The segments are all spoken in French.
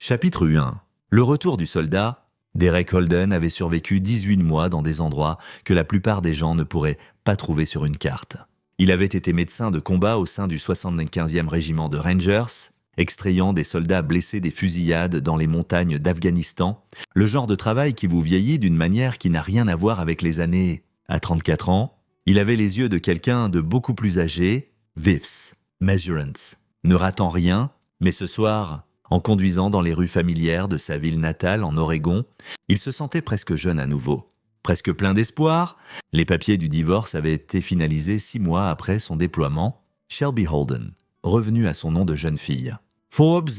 Chapitre 1. Le retour du soldat. Derek Holden avait survécu 18 mois dans des endroits que la plupart des gens ne pourraient pas trouver sur une carte. Il avait été médecin de combat au sein du 75e régiment de Rangers, extrayant des soldats blessés des fusillades dans les montagnes d'Afghanistan, le genre de travail qui vous vieillit d'une manière qui n'a rien à voir avec les années. À 34 ans, il avait les yeux de quelqu'un de beaucoup plus âgé, vifs, measurements, ne ratant rien, mais ce soir, en conduisant dans les rues familières de sa ville natale en Oregon, il se sentait presque jeune à nouveau. Presque plein d'espoir, les papiers du divorce avaient été finalisés 6 mois après son déploiement. Shelby Holden, revenu à son nom de jeune fille. Forbes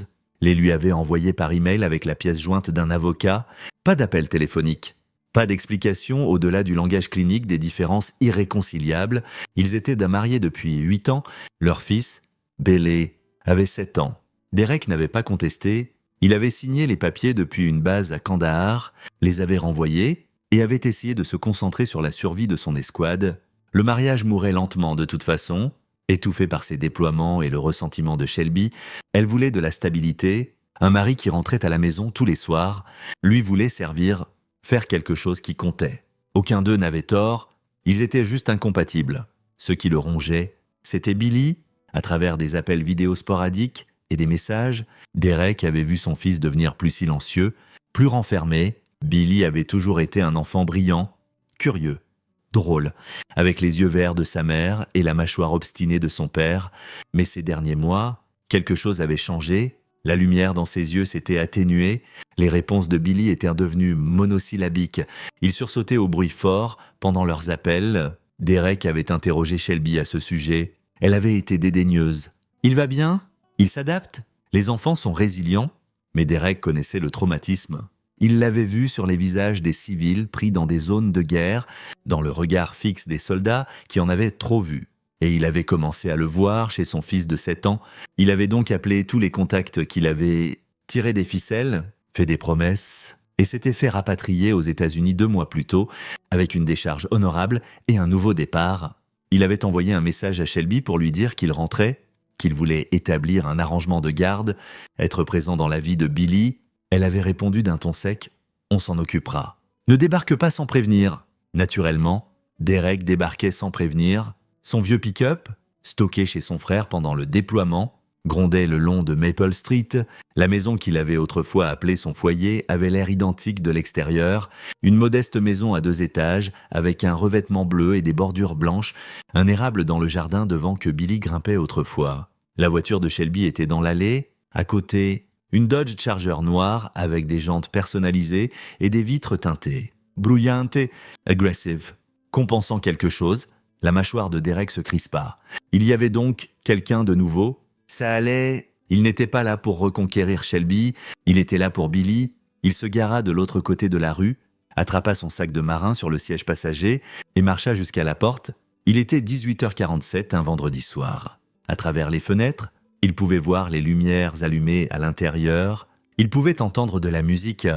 les lui avait envoyés par email avec la pièce jointe d'un avocat. Pas d'appel téléphonique. Pas d'explication au-delà du langage clinique des différences irréconciliables. Ils étaient mariés depuis 8 ans. Leur fils, Bailey, avait 7 ans. Derek n'avait pas contesté. Il avait signé les papiers depuis une base à Kandahar, les avait renvoyés et avait essayé de se concentrer sur la survie de son escouade. Le mariage mourait lentement de toute façon. Étouffée par ses déploiements et le ressentiment de Shelby, elle voulait de la stabilité. Un mari qui rentrait à la maison tous les soirs, lui voulait servir, faire quelque chose qui comptait. Aucun d'eux n'avait tort, ils étaient juste incompatibles. Ce qui le rongeait, c'était Billy. À travers des appels vidéo sporadiques et des messages, Derek avait vu son fils devenir plus silencieux, plus renfermé. Billy avait toujours été un enfant brillant, curieux, drôle, avec les yeux verts de sa mère et la mâchoire obstinée de son père. Mais ces derniers mois, quelque chose avait changé. La lumière dans ses yeux s'était atténuée. Les réponses de Billy étaient devenues monosyllabiques. Il sursautait au bruit fort pendant leurs appels. Derek avait interrogé Shelby à ce sujet. Elle avait été dédaigneuse. « Il va bien ? Il s'adapte ? Les enfants sont résilients ?» Mais Derek connaissait le traumatisme. Il l'avait vu sur les visages des civils pris dans des zones de guerre, dans le regard fixe des soldats qui en avaient trop vu. Et il avait commencé à le voir chez son fils de 7 ans. Il avait donc appelé tous les contacts qu'il avait, tiré des ficelles, fait des promesses, et s'était fait rapatrier aux États-Unis 2 mois plus tôt, avec une décharge honorable et un nouveau départ. Il avait envoyé un message à Shelby pour lui dire qu'il rentrait, qu'il voulait établir un arrangement de garde, être présent dans la vie de Billy. Elle avait répondu d'un ton sec « On s'en occupera ». Ne débarque pas sans prévenir. Naturellement, Derek débarquait sans prévenir. Son vieux pick-up, stocké chez son frère pendant le déploiement, grondait le long de Maple Street. La maison qu'il avait autrefois appelée son foyer avait l'air identique de l'extérieur. Une modeste maison à 2 étages, avec un revêtement bleu et des bordures blanches, un érable dans le jardin devant que Billy grimpait autrefois. La voiture de Shelby était dans l'allée. À côté, une Dodge Charger noire avec des jantes personnalisées et des vitres teintées. Bruyante, aggressive. Compensant quelque chose, la mâchoire de Derek se crispa. Il y avait donc quelqu'un de nouveau. Ça allait. Il n'était pas là pour reconquérir Shelby, il était là pour Billy. Il se gara de l'autre côté de la rue, attrapa son sac de marin sur le siège passager et marcha jusqu'à la porte. Il était 18h47 un vendredi soir. À travers les fenêtres, il pouvait voir les lumières allumées à l'intérieur. Il pouvait entendre de la musique,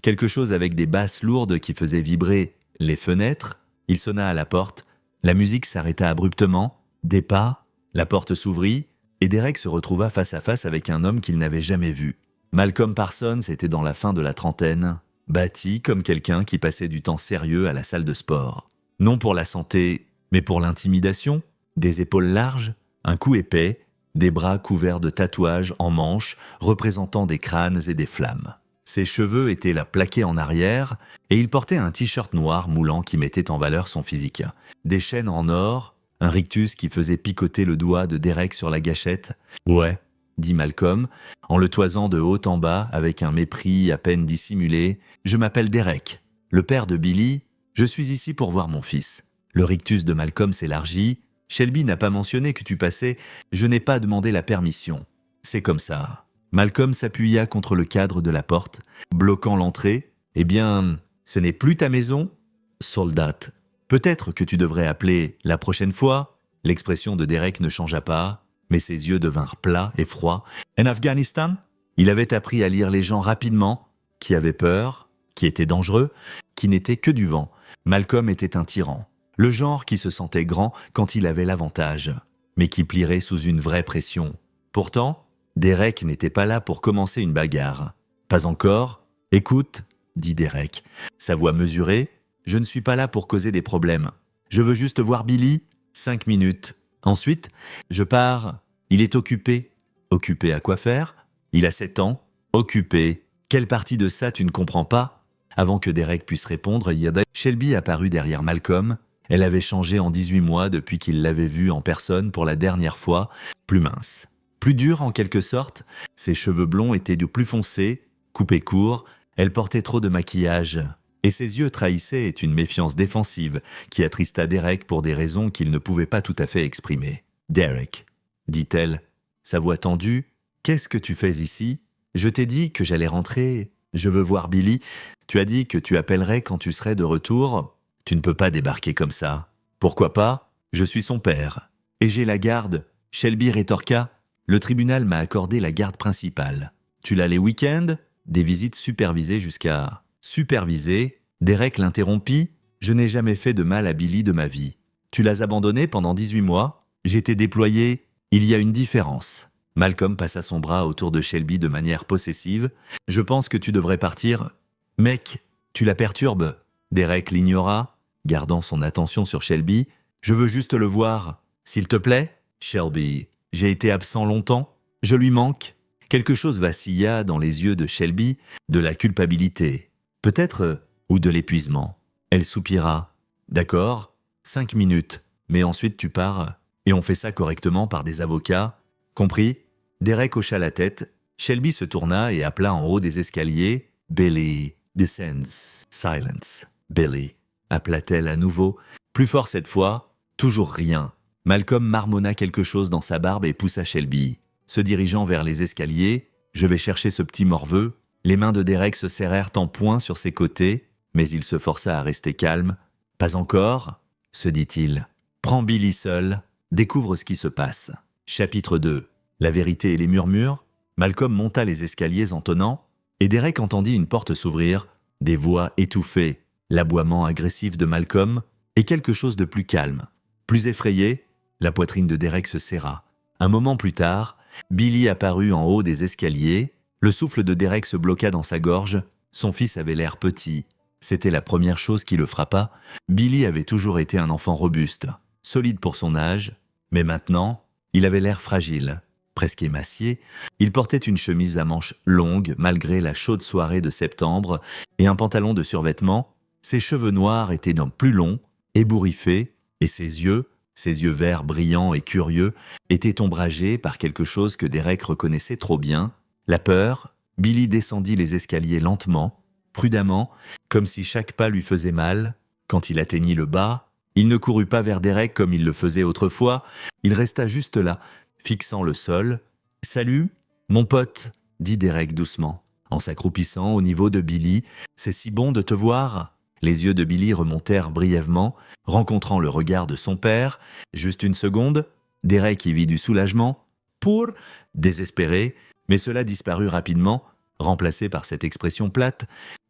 quelque chose avec des basses lourdes qui faisaient vibrer les fenêtres. Il sonna à la porte. La musique s'arrêta abruptement. Des pas, la porte s'ouvrit. Et Derek se retrouva face à face avec un homme qu'il n'avait jamais vu. Malcolm Parsons était dans la fin de la trentaine, bâti comme quelqu'un qui passait du temps sérieux à la salle de sport. Non pour la santé, mais pour l'intimidation, des épaules larges, un cou épais, des bras couverts de tatouages en manches représentant des crânes et des flammes. Ses cheveux étaient là plaqués en arrière et il portait un t-shirt noir moulant qui mettait en valeur son physique. Des chaînes en or, un rictus qui faisait picoter le doigt de Derek sur la gâchette. « Ouais », dit Malcolm, en le toisant de haut en bas avec un mépris à peine dissimulé. « Je m'appelle Derek, le père de Billy. Je suis ici pour voir mon fils. » Le rictus de Malcolm s'élargit. « Shelby n'a pas mentionné que tu passais. Je n'ai pas demandé la permission. C'est comme ça. » Malcolm s'appuya contre le cadre de la porte, bloquant l'entrée. « Eh bien, ce n'est plus ta maison, soldat. Peut-être que tu devrais appeler la prochaine fois. » L'expression de Derek ne changea pas, mais ses yeux devinrent plats et froids. « En Afghanistan ?» Il avait appris à lire les gens rapidement, qui avaient peur, qui étaient dangereux, qui n'étaient que du vent. Malcolm était un tyran, le genre qui se sentait grand quand il avait l'avantage, mais qui plierait sous une vraie pression. Pourtant, Derek n'était pas là pour commencer une bagarre. Pas encore. Écoute, dit Derek, sa voix mesurée, je ne suis pas là pour causer des problèmes. Je veux juste voir Billy, 5 minutes. Ensuite, je pars. Il est occupé. Occupé à quoi faire? Il a 7 ans. Occupé. Quelle partie de ça tu ne comprends pas? Avant que Derek puisse répondre, Shelby apparut derrière Malcolm. Elle avait changé en 18 mois depuis qu'il l'avait vue en personne pour la dernière fois, plus mince. Plus dure en quelque sorte, ses cheveux blonds étaient du plus foncés, coupés courts, elle portait trop de maquillage. Et ses yeux trahissaient une méfiance défensive qui attrista Derek pour des raisons qu'il ne pouvait pas tout à fait exprimer. « Derek, dit-elle, sa voix tendue, qu'est-ce que tu fais ici? Je t'ai dit que j'allais rentrer. Je veux voir Billy. Tu as dit que tu appellerais quand tu serais de retour. Tu ne peux pas débarquer comme ça. Pourquoi pas? Je suis son père. Et j'ai la garde. » Shelby rétorqua. « Le tribunal m'a accordé la garde principale. Tu l'as les week-ends? Des visites supervisées jusqu'à... » Supervisé, Derek l'interrompit. « Je n'ai jamais fait de mal à Billy de ma vie. Tu l'as abandonné pendant 18 mois. J'étais déployé. Il y a une différence. » Malcolm passa son bras autour de Shelby de manière possessive. « Je pense que tu devrais partir. »« Mec, tu la perturbes. » Derek l'ignora, gardant son attention sur Shelby. « Je veux juste le voir. S'il te plaît, Shelby. J'ai été absent longtemps. Je lui manque. » Quelque chose vacilla dans les yeux de Shelby, de la culpabilité. Peut-être, ou de l'épuisement. Elle soupira. « D'accord, 5 minutes, mais ensuite tu pars, et on fait ça correctement par des avocats. Compris ?» Derek hocha la tête. Shelby se tourna et appela en haut des escaliers. « Billy, descends, silence. Billy, appela-t-elle à nouveau. Plus fort cette fois, toujours rien. Malcolm marmonna quelque chose dans sa barbe et poussa Shelby. Se dirigeant vers les escaliers, « Je vais chercher ce petit morveux. » Les mains de Derek se serrèrent en poing sur ses côtés, mais il se força à rester calme. « Pas encore, se dit-il. Prends Billy seul, découvre ce qui se passe. » Chapitre 2. La vérité et les murmures. Malcolm monta les escaliers en tonnant, et Derek entendit une porte s'ouvrir, des voix étouffées, l'aboiement agressif de Malcolm, et quelque chose de plus calme. Plus effrayé, la poitrine de Derek se serra. Un moment plus tard, Billy apparut en haut des escaliers. Le souffle de Derek se bloqua dans sa gorge. Son fils avait l'air petit. C'était la première chose qui le frappa. Billy avait toujours été un enfant robuste, solide pour son âge, mais maintenant, il avait l'air fragile, presque émacié. Il portait une chemise à manches longues malgré la chaude soirée de septembre et un pantalon de survêtement. Ses cheveux noirs étaient donc plus longs, ébouriffés, et ses yeux verts brillants et curieux, étaient ombragés par quelque chose que Derek reconnaissait trop bien. La peur. Billy descendit les escaliers lentement, prudemment, comme si chaque pas lui faisait mal. Quand il atteignit le bas, il ne courut pas vers Derek comme il le faisait autrefois. Il resta juste là, fixant le sol. « Salut, mon pote !» dit Derek doucement, en s'accroupissant au niveau de Billy. « C'est si bon de te voir !» Les yeux de Billy remontèrent brièvement, rencontrant le regard de son père. Juste une seconde, Derek y vit du soulagement. Pour, désespéré, mais cela disparut rapidement, remplacé par cette expression plate,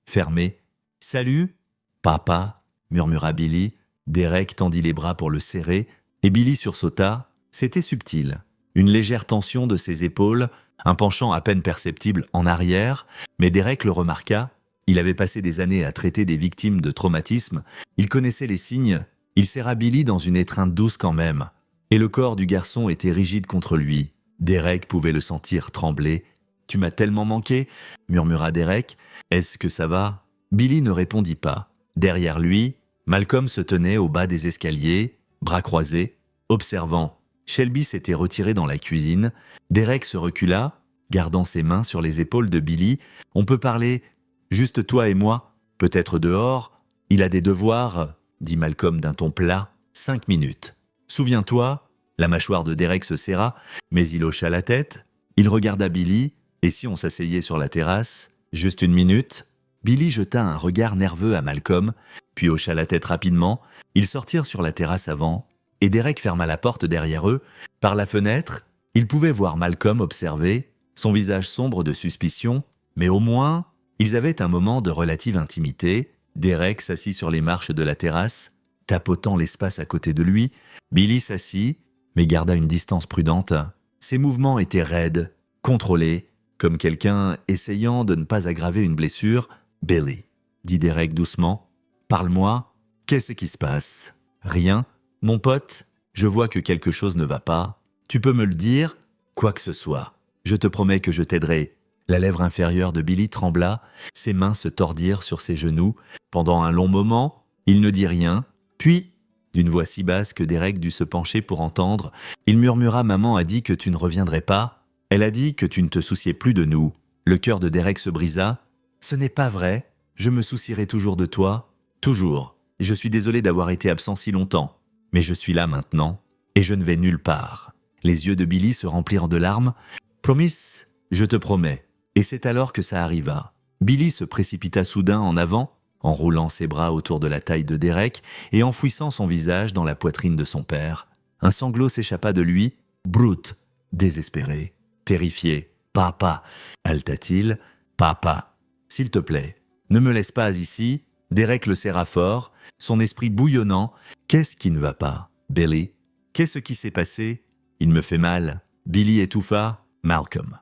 fermée. « Salut, papa !» murmura Billy. Derek tendit les bras pour le serrer, et Billy sursauta. C'était subtil. Une légère tension de ses épaules, un penchant à peine perceptible en arrière, mais Derek le remarqua. Il avait passé des années à traiter des victimes de traumatisme. Il connaissait les signes. Il serra Billy dans une étreinte douce quand même. Et le corps du garçon était rigide contre lui. Derek pouvait le sentir trembler. « Tu m'as tellement manqué » murmura Derek. « Est-ce que ça va ?» Billy ne répondit pas. Derrière lui, Malcolm se tenait au bas des escaliers, bras croisés, observant. Shelby s'était retiré dans la cuisine. Derek se recula, gardant ses mains sur les épaules de Billy. « On peut parler, juste toi et moi, peut-être dehors. Il a des devoirs, » dit Malcolm d'un ton plat. 5 minutes. Souviens-toi. La mâchoire de Derek se serra, mais il hocha la tête. Il regarda Billy. Et si on s'asseyait sur la terrasse? Juste 1 minute. Billy jeta un regard nerveux à Malcolm, puis hocha la tête rapidement. Ils sortirent sur la terrasse avant, et Derek ferma la porte derrière eux. Par la fenêtre, il pouvait voir Malcolm observer, son visage sombre de suspicion, mais au moins, ils avaient un moment de relative intimité. Derek s'assit sur les marches de la terrasse, tapotant l'espace à côté de lui. Billy s'assit, mais garda une distance prudente. Ses mouvements étaient raides, contrôlés, comme quelqu'un essayant de ne pas aggraver une blessure. « Billy, » dit Derek doucement, « parle-moi, qu'est-ce qui se passe ?»« Rien, mon pote, je vois que quelque chose ne va pas. Tu peux me le dire ? Quoi que ce soit. Je te promets que je t'aiderai. » La lèvre inférieure de Billy trembla, ses mains se tordirent sur ses genoux. Pendant un long moment, il ne dit rien, puis, d'une voix si basse que Derek dut se pencher pour entendre, il murmura « Maman a dit que tu ne reviendrais pas. Elle a dit que tu ne te souciais plus de nous. » Le cœur de Derek se brisa. « Ce n'est pas vrai. Je me soucierai toujours de toi. Toujours. Je suis désolé d'avoir été absent si longtemps. Mais je suis là maintenant, et je ne vais nulle part. » Les yeux de Billy se remplirent de larmes. « Promise, je te promets. » Et c'est alors que ça arriva. Billy se précipita soudain en avant, en roulant ses bras autour de la taille de Derek et enfouissant son visage dans la poitrine de son père. Un sanglot s'échappa de lui, brute, désespéré, terrifié. « Papa !» haleta-t-il. « Papa ! S'il te plaît, ne me laisse pas ici. » Derek le serra fort, son esprit bouillonnant. « Qu'est-ce qui ne va pas, Billy ? Qu'est-ce qui s'est passé ? Il me fait mal. » Billy étouffa. « Malcolm. »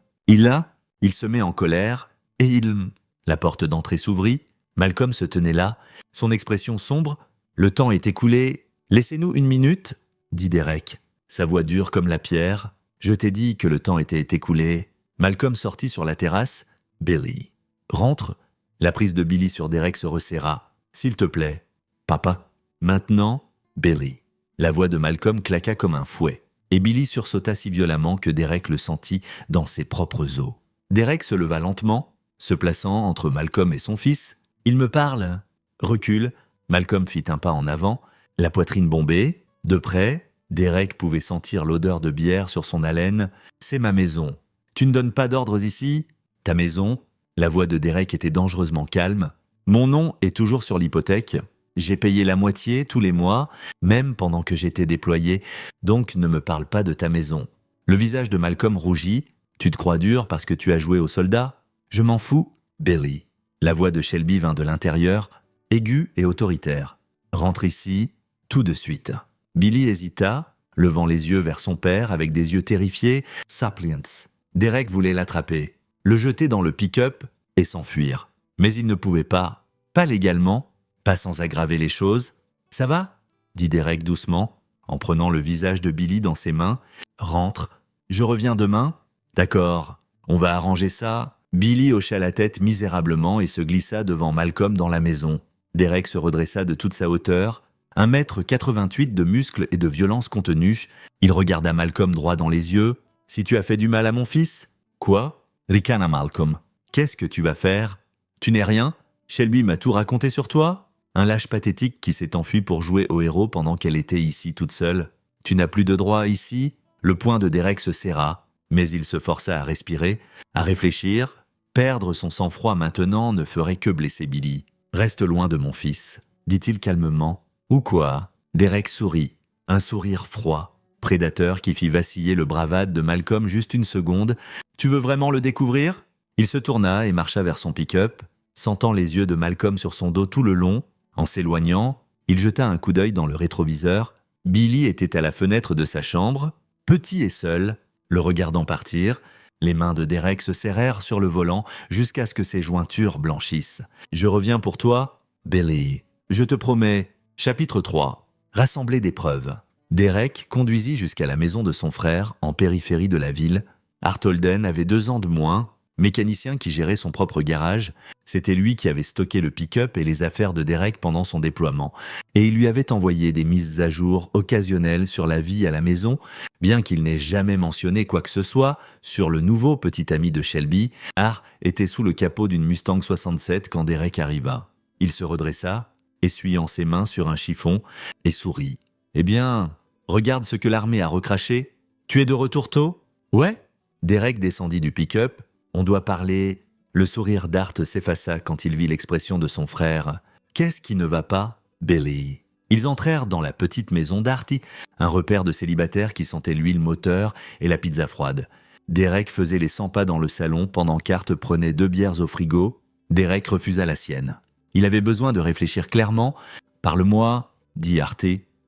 Il se met en colère, et il... La porte d'entrée s'ouvrit. Malcolm se tenait là, son expression sombre. « Le temps est écoulé. Laissez-nous 1 minute, » dit Derek, sa voix dure comme la pierre. « Je t'ai dit que le temps était écoulé. » Malcolm sortit sur la terrasse. « Billy. »« Rentre. » La prise de Billy sur Derek se resserra. « S'il te plaît. »« Papa. »« Maintenant, Billy. » La voix de Malcolm claqua comme un fouet, et Billy sursauta si violemment que Derek le sentit dans ses propres os. Derek se leva lentement, se plaçant entre Malcolm et son fils. « Il me parle. » Recule. Malcolm fit un pas en avant, la poitrine bombée. De près, Derek pouvait sentir l'odeur de bière sur son haleine. « C'est ma maison. Tu ne donnes pas d'ordres ici ? Ta maison ?» La voix de Derek était dangereusement calme. « Mon nom est toujours sur l'hypothèque. J'ai payé la moitié tous les mois, même pendant que j'étais déployé. Donc ne me parle pas de ta maison. » Le visage de Malcolm rougit. « Tu te crois dur parce que tu as joué aux soldats ? Je m'en fous, Billy. » La voix de Shelby vint de l'intérieur, aiguë et autoritaire. « Rentre ici, tout de suite. » Billy hésita, levant les yeux vers son père avec des yeux terrifiés. « Suppliants. » Derek voulait l'attraper, le jeter dans le pick-up et s'enfuir. Mais il ne pouvait pas légalement, pas sans aggraver les choses. « Ça va ?» dit Derek doucement, en prenant le visage de Billy dans ses mains. « Rentre. Je reviens demain. » « D'accord, on va arranger ça. » Billy hocha la tête misérablement et se glissa devant Malcolm dans la maison. Derek se redressa de toute sa hauteur. 1,88 m de muscles et de violence contenue. Il regarda Malcolm droit dans les yeux. « Si tu as fait du mal à mon fils ?»« Quoi ?» ricana Malcolm. « Qu'est-ce que tu vas faire ? Tu n'es rien ? Shelby m'a tout raconté sur toi ? Un lâche pathétique qui s'est enfui pour jouer au héros pendant qu'elle était ici toute seule. Tu n'as plus de droit ici ?» Le poing de Derek se serra. Mais il se força à respirer, à réfléchir. Perdre son sang-froid maintenant ne ferait que blesser Billy. « Reste loin de mon fils, » dit-il calmement. « Ou quoi ?» Derek sourit, un sourire froid, prédateur qui fit vaciller le bravade de Malcolm juste 1 seconde. « Tu veux vraiment le découvrir ?» Il se tourna et marcha vers son pick-up, sentant les yeux de Malcolm sur son dos tout le long. En s'éloignant, il jeta un coup d'œil dans le rétroviseur. Billy était à la fenêtre de sa chambre, petit et seul, le regardant partir. Les mains de Derek se serrèrent sur le volant jusqu'à ce que ses jointures blanchissent. « Je reviens pour toi, Billy. Je te promets. » Chapitre 3. Rassembler des preuves. Derek conduisit jusqu'à la maison de son frère, en périphérie de la ville. Art Holden avait 2 ans de moins, mécanicien qui gérait son propre garage. C'était lui qui avait stocké le pick-up et les affaires de Derek pendant son déploiement. Et il lui avait envoyé des mises à jour occasionnelles sur la vie à la maison, bien qu'il n'ait jamais mentionné quoi que ce soit sur le nouveau petit ami de Shelby. Art était sous le capot d'une Mustang 67 quand Derek arriva. Il se redressa, essuyant ses mains sur un chiffon, et sourit. « Eh bien, regarde ce que l'armée a recraché. Tu es de retour tôt ? » « Ouais ?» Derek descendit du pick-up. « On doit parler... » Le sourire d'Art s'effaça quand il vit l'expression de son frère. « Qu'est-ce qui ne va pas, Billy ?» Ils entrèrent dans la petite maison d'Arty, un repère de célibataire qui sentait l'huile moteur et la pizza froide. Derek faisait les 100 pas dans le salon pendant qu'Art prenait 2 bières au frigo. Derek refusa la sienne. Il avait besoin de réfléchir clairement. « Parle-moi, » dit Art,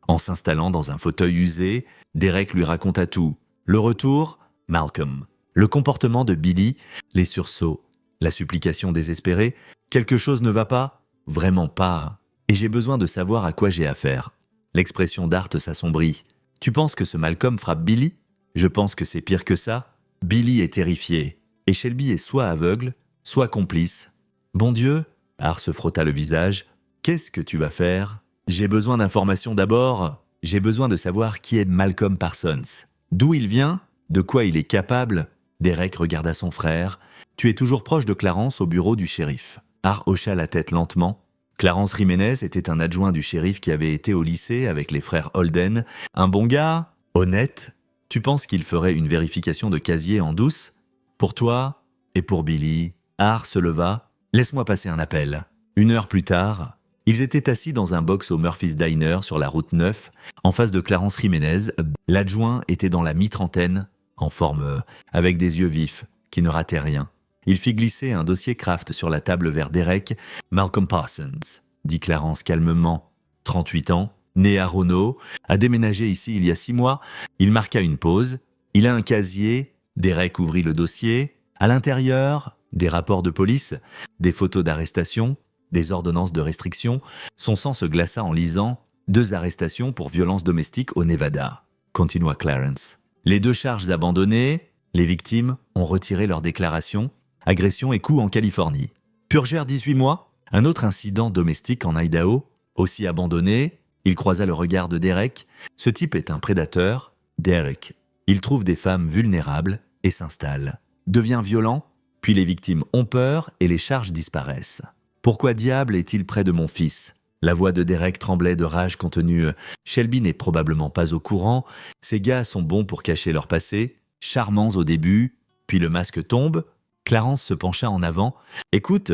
en s'installant dans un fauteuil usé. Derek lui raconta tout. Le retour, Malcolm. Le comportement de Billy, les sursauts, la supplication désespérée, quelque chose ne va pas, vraiment pas, et j'ai besoin de savoir à quoi j'ai affaire. L'expression d'Art s'assombrit. Tu penses que ce Malcolm frappe Billy? Je pense que c'est pire que ça. Billy est terrifié, et Shelby est soit aveugle, soit complice. Bon Dieu, Art se frotta le visage. Qu'est-ce que tu vas faire? J'ai besoin d'informations d'abord. J'ai besoin de savoir qui est Malcolm Parsons. D'où il vient? De quoi il est capable? Derek regarda son frère. Tu es toujours proche de Clarence au bureau du shérif. Art hocha la tête lentement. Clarence Jiménez était un adjoint du shérif qui avait été au lycée avec les frères Holden. Un bon gars? Honnête? Tu penses qu'il ferait une vérification de casier en douce? Pour toi et pour Billy. Art se leva. Laisse-moi passer un appel. 1 heure plus tard, ils étaient assis dans un box au Murphy's Diner sur la route 9, en face de Clarence Jiménez. L'adjoint était dans la mi-trentaine, en forme, avec des yeux vifs, qui ne rataient rien. Il fit glisser un dossier Kraft sur la table vers Derek. « Malcolm Parsons », dit Clarence calmement. 38 ans, né à Rono, a déménagé ici il y a 6 mois. Il marqua une pause. Il a un casier. Derek ouvrit le dossier. À l'intérieur, des rapports de police, des photos d'arrestation, des ordonnances de restriction. Son sang se glaça en lisant « 2 arrestations pour violence domestique au Nevada », continua Clarence. Les 2 charges abandonnées, les victimes ont retiré leur déclaration, agression et coup en Californie. Purgèrent 18 mois, un autre incident domestique en Idaho, aussi abandonné. Il croisa le regard de Derek. Ce type est un prédateur, Derek. Il trouve des femmes vulnérables et s'installe. Devient violent, puis les victimes ont peur et les charges disparaissent. Pourquoi diable est-il près de mon fils? La voix de Derek tremblait de rage contenue. Shelby n'est probablement pas au courant. Ces gars sont bons pour cacher leur passé, charmants au début, puis le masque tombe. Clarence se pencha en avant. « Écoute,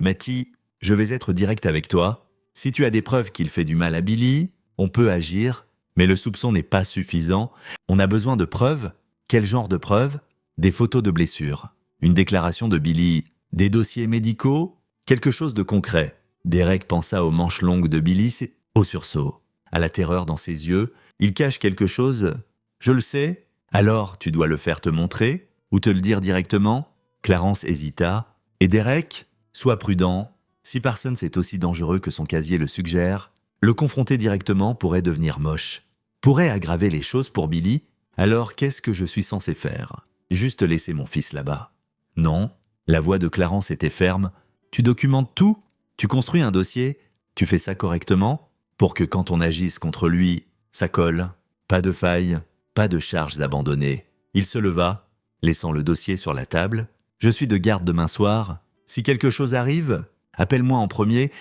Matty, je vais être direct avec toi. Si tu as des preuves qu'il fait du mal à Billy, on peut agir, mais le soupçon n'est pas suffisant. On a besoin de preuves. Quel genre de preuves? Des photos de blessures. Une déclaration de Billy. Des dossiers médicaux? Quelque chose de concret. » Derek pensa aux manches longues de Billy, au sursaut, à la terreur dans ses yeux. « Il cache quelque chose? Je le sais. Alors, tu dois le faire te montrer, ou te le dire directement ?» Clarence hésita. « Et Derek? Sois prudent. Si Parsons est aussi dangereux que son casier le suggère, le confronter directement pourrait devenir moche. Pourrait aggraver les choses pour Billy. Alors qu'est-ce que je suis censé faire? Juste laisser mon fils là-bas. » « Non. » La voix de Clarence était ferme. « Tu documentes tout? Tu construis un dossier? Tu fais ça correctement? Pour que quand on agisse contre lui, ça colle. Pas de faille, pas de charges abandonnées. » Il se leva, laissant le dossier sur la table. « Je suis de garde demain soir. Si quelque chose arrive, appelle-moi en premier.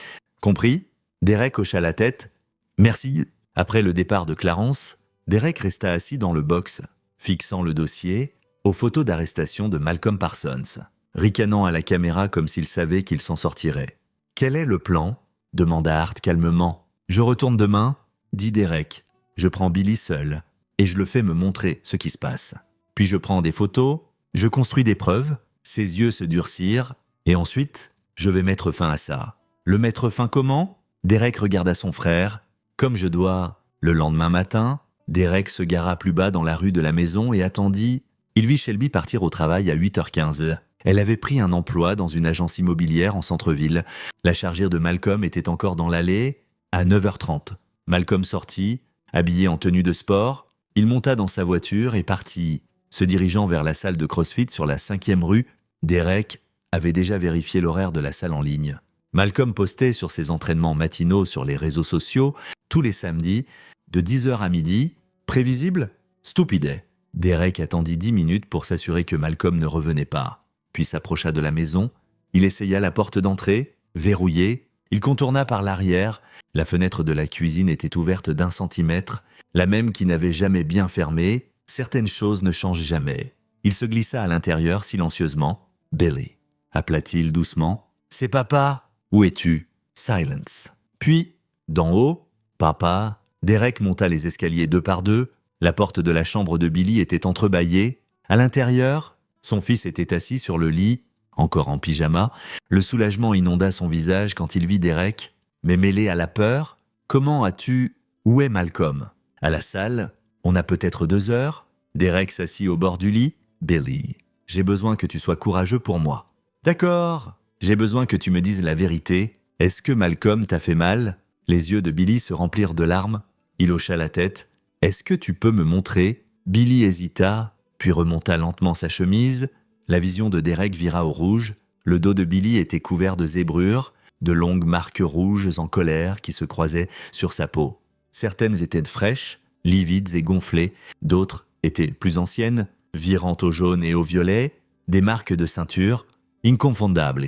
Compris ?» Derek hocha la tête. « Merci. » Après le départ de Clarence, Derek resta assis dans le box, fixant le dossier aux photos d'arrestation de Malcolm Parsons, ricanant à la caméra comme s'il savait qu'il s'en sortirait. « Quel est le plan ?» demanda Art calmement. « Je retourne demain, » dit Derek. « Je prends Billy seul, et je le fais me montrer ce qui se passe. Puis je prends des photos, je construis des preuves, ses yeux se durcirent, et ensuite, je vais mettre fin à ça. » Le mettre fin comment? Derek regarda son frère. « Comme je dois. » Le lendemain matin, Derek se gara plus bas dans la rue de la maison et attendit. Il vit Shelby partir au travail à 8h15. Elle avait pris un emploi dans une agence immobilière en centre-ville. La chargeur de Malcolm était encore dans l'allée. À 9h30, Malcolm sortit, habillé en tenue de sport. Il monta dans sa voiture et partit. Se dirigeant vers la salle de CrossFit sur la 5e rue, Derek avait déjà vérifié l'horaire de la salle en ligne. Malcolm postait sur ses entraînements matinaux sur les réseaux sociaux tous les samedis, de 10h à midi. Prévisible? Stupide. Derek attendit 10 minutes pour s'assurer que Malcolm ne revenait pas. Puis s'approcha de la maison. Il essaya la porte d'entrée, verrouillée. Il contourna par l'arrière. La fenêtre de la cuisine était ouverte d'1 centimètre, la même qui n'avait jamais bien fermé. Certaines choses ne changent jamais. Il se glissa à l'intérieur silencieusement. « Billy » appela-t-il doucement. « C'est papa. Où es-tu » Silence. Puis, d'en haut, « Papa » Derek monta les escaliers 2 par 2. La porte de la chambre de Billy était entrebâillée. À l'intérieur, son fils était assis sur le lit, encore en pyjama. Le soulagement inonda son visage quand il vit Derek. Mais mêlé à la peur, « Comment as-tu... Où est Malcolm » À la salle, « On a peut-être 2 heures ?» Derek s'assit au bord du lit. « Billy. » j'ai besoin que tu sois courageux pour moi. D'accord, j'ai besoin que tu me dises la vérité. Est-ce que Malcolm t'a fait mal? Les yeux de Billy se remplirent de larmes. Il hocha la tête. Est-ce que tu peux me montrer? Billy hésita, puis remonta lentement sa chemise. La vision de Derek vira au rouge. Le dos de Billy était couvert de zébrures, de longues marques rouges en colère qui se croisaient sur sa peau. Certaines étaient fraîches, livides et gonflées, d'autres étaient plus anciennes, virant au jaune et au violet, des marques de ceinture, inconfondables.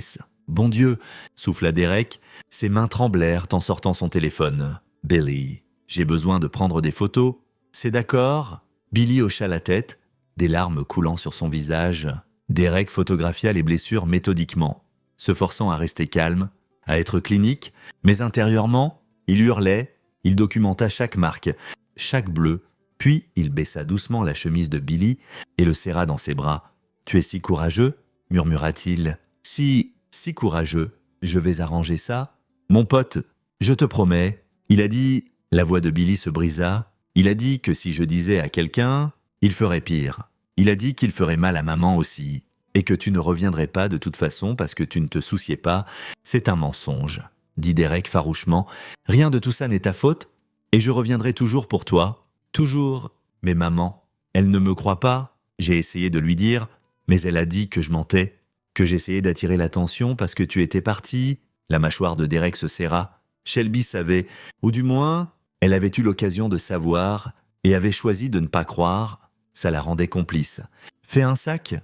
Bon Dieu, souffla Derek, ses mains tremblèrent en sortant son téléphone. Billy, j'ai besoin de prendre des photos. C'est d'accord? Billy hocha la tête, des larmes coulant sur son visage. Derek photographia les blessures méthodiquement, se forçant à rester calme, à être clinique, mais intérieurement, il hurlait, il documenta chaque marque, chaque bleu, puis il baissa doucement la chemise de Billy et le serra dans ses bras. « Tu es si courageux » murmura-t-il. « Si courageux, je vais arranger ça. Mon pote, je te promets. » Il a dit, la voix de Billy se brisa, il a dit que si je disais à quelqu'un, il ferait pire. Il a dit qu'il ferait mal à maman aussi, et que tu ne reviendrais pas de toute façon parce que tu ne te souciais pas. C'est un mensonge, dit Derek farouchement. Rien de tout ça n'est ta faute, et je reviendrai toujours pour toi. Toujours. Mais maman, elle ne me croit pas. J'ai essayé de lui dire, mais elle a dit que je mentais, que j'essayais d'attirer l'attention parce que tu étais parti. La mâchoire de Derek se serra. Shelby savait, ou du moins, elle avait eu l'occasion de savoir, et avait choisi de ne pas croire. Ça la rendait complice. « Fais un sac »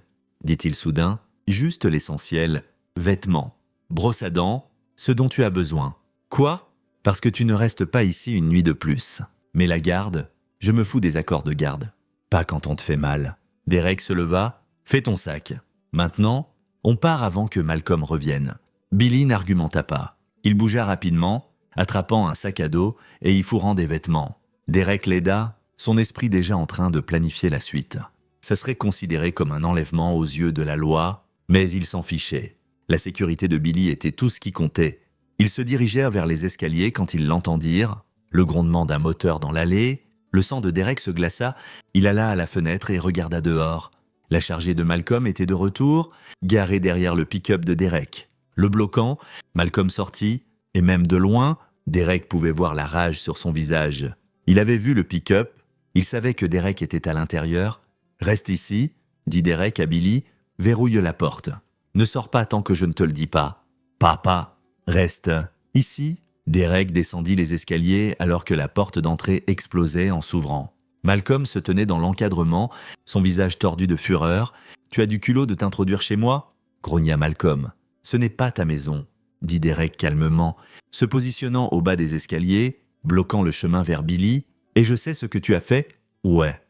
dit-il soudain, « juste l'essentiel, vêtements, brosse à dents, ce dont tu as besoin. »« Quoi ? Parce que tu ne restes pas ici une nuit de plus. Mais la garde, je me fous des accords de garde. Pas quand on te fait mal. » Derek se leva. « Fais ton sac. Maintenant, on part avant que Malcolm revienne. » Billy n'argumenta pas. Il bougea rapidement, attrapant un sac à dos et y fourrant des vêtements. Derek l'aida, son esprit déjà en train de planifier la suite. Ça serait considéré comme un enlèvement aux yeux de la loi, mais il s'en fichait. La sécurité de Billy était tout ce qui comptait. Ils se dirigèrent vers les escaliers quand ils l'entendirent, le grondement d'un moteur dans l'allée, le sang de Derek se glaça, il alla à la fenêtre et regarda dehors. La chargée de Malcolm était de retour, garée derrière le pick-up de Derek. Le bloquant, Malcolm sortit, et même de loin, Derek pouvait voir la rage sur son visage. Il avait vu le pick-up. Il savait que Derek était à l'intérieur. « Reste ici, » dit Derek à Billy, « verrouille la porte. Ne sors pas tant que je ne te le dis pas. »« Papa, reste ici. » Derek descendit les escaliers alors que la porte d'entrée explosait en s'ouvrant. Malcolm se tenait dans l'encadrement, son visage tordu de fureur. « Tu as du culot de t'introduire chez moi ?» grogna Malcolm. « Ce n'est pas ta maison, » dit Derek calmement, se positionnant au bas des escaliers, bloquant le chemin vers Billy. « Et je sais ce que tu as fait ? Ouais.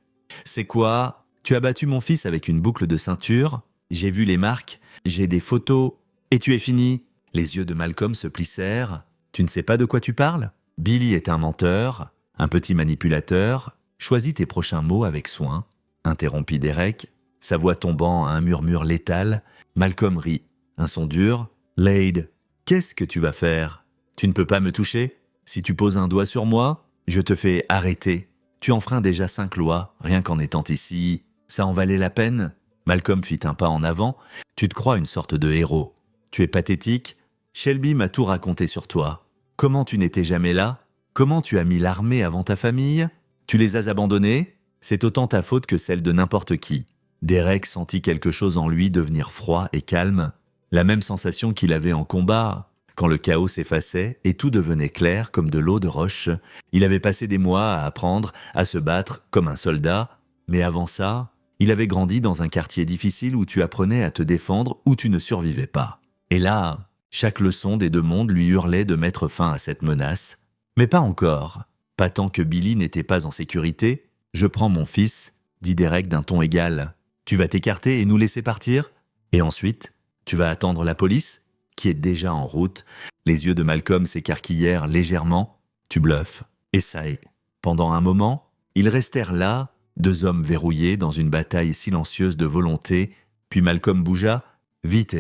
C'est quoi ? Tu as battu mon fils avec une boucle de ceinture. J'ai vu les marques, j'ai des photos. Et tu es fini ?» Les yeux de Malcolm se plissèrent. « Tu ne sais pas de quoi tu parles ? Billy est un menteur, un petit manipulateur. Choisis tes prochains mots avec soin. » interrompit Derek, sa voix tombant à un murmure létal. Malcolm rit. Un son dur. « Lade, qu'est-ce que tu vas faire ? Tu ne peux pas me toucher ? Si tu poses un doigt sur moi, je te fais arrêter. Tu enfreins déjà 5 lois, rien qu'en étant ici. Ça en valait la peine ?» Malcolm fit un pas en avant. « Tu te crois une sorte de héros. Tu es pathétique. Shelby m'a tout raconté sur toi. Comment tu n'étais jamais là ? Comment tu as mis l'armée avant ta famille ? Tu les as abandonnés ? C'est autant ta faute que celle de n'importe qui. » Derek sentit quelque chose en lui devenir froid et calme. La même sensation qu'il avait en combat. Quand le chaos s'effaçait et tout devenait clair comme de l'eau de roche, il avait passé des mois à apprendre à se battre comme un soldat, mais avant ça, il avait grandi dans un quartier difficile où tu apprenais à te défendre ou tu ne survivais pas. Et là, chaque leçon des deux mondes lui hurlait de mettre fin à cette menace. Mais pas encore. Pas tant que Billy n'était pas en sécurité. « Je prends mon fils », dit Derek d'un ton égal. « Tu vas t'écarter et nous laisser partir ? Et ensuite, tu vas attendre la police ? Qui est déjà en route. » Les yeux de Malcolm s'écarquillèrent légèrement. « Tu bluffes. » Et ça est. Pendant un moment, ils restèrent là, 2 hommes verrouillés dans une bataille silencieuse de volonté, puis Malcolm bougea, vite,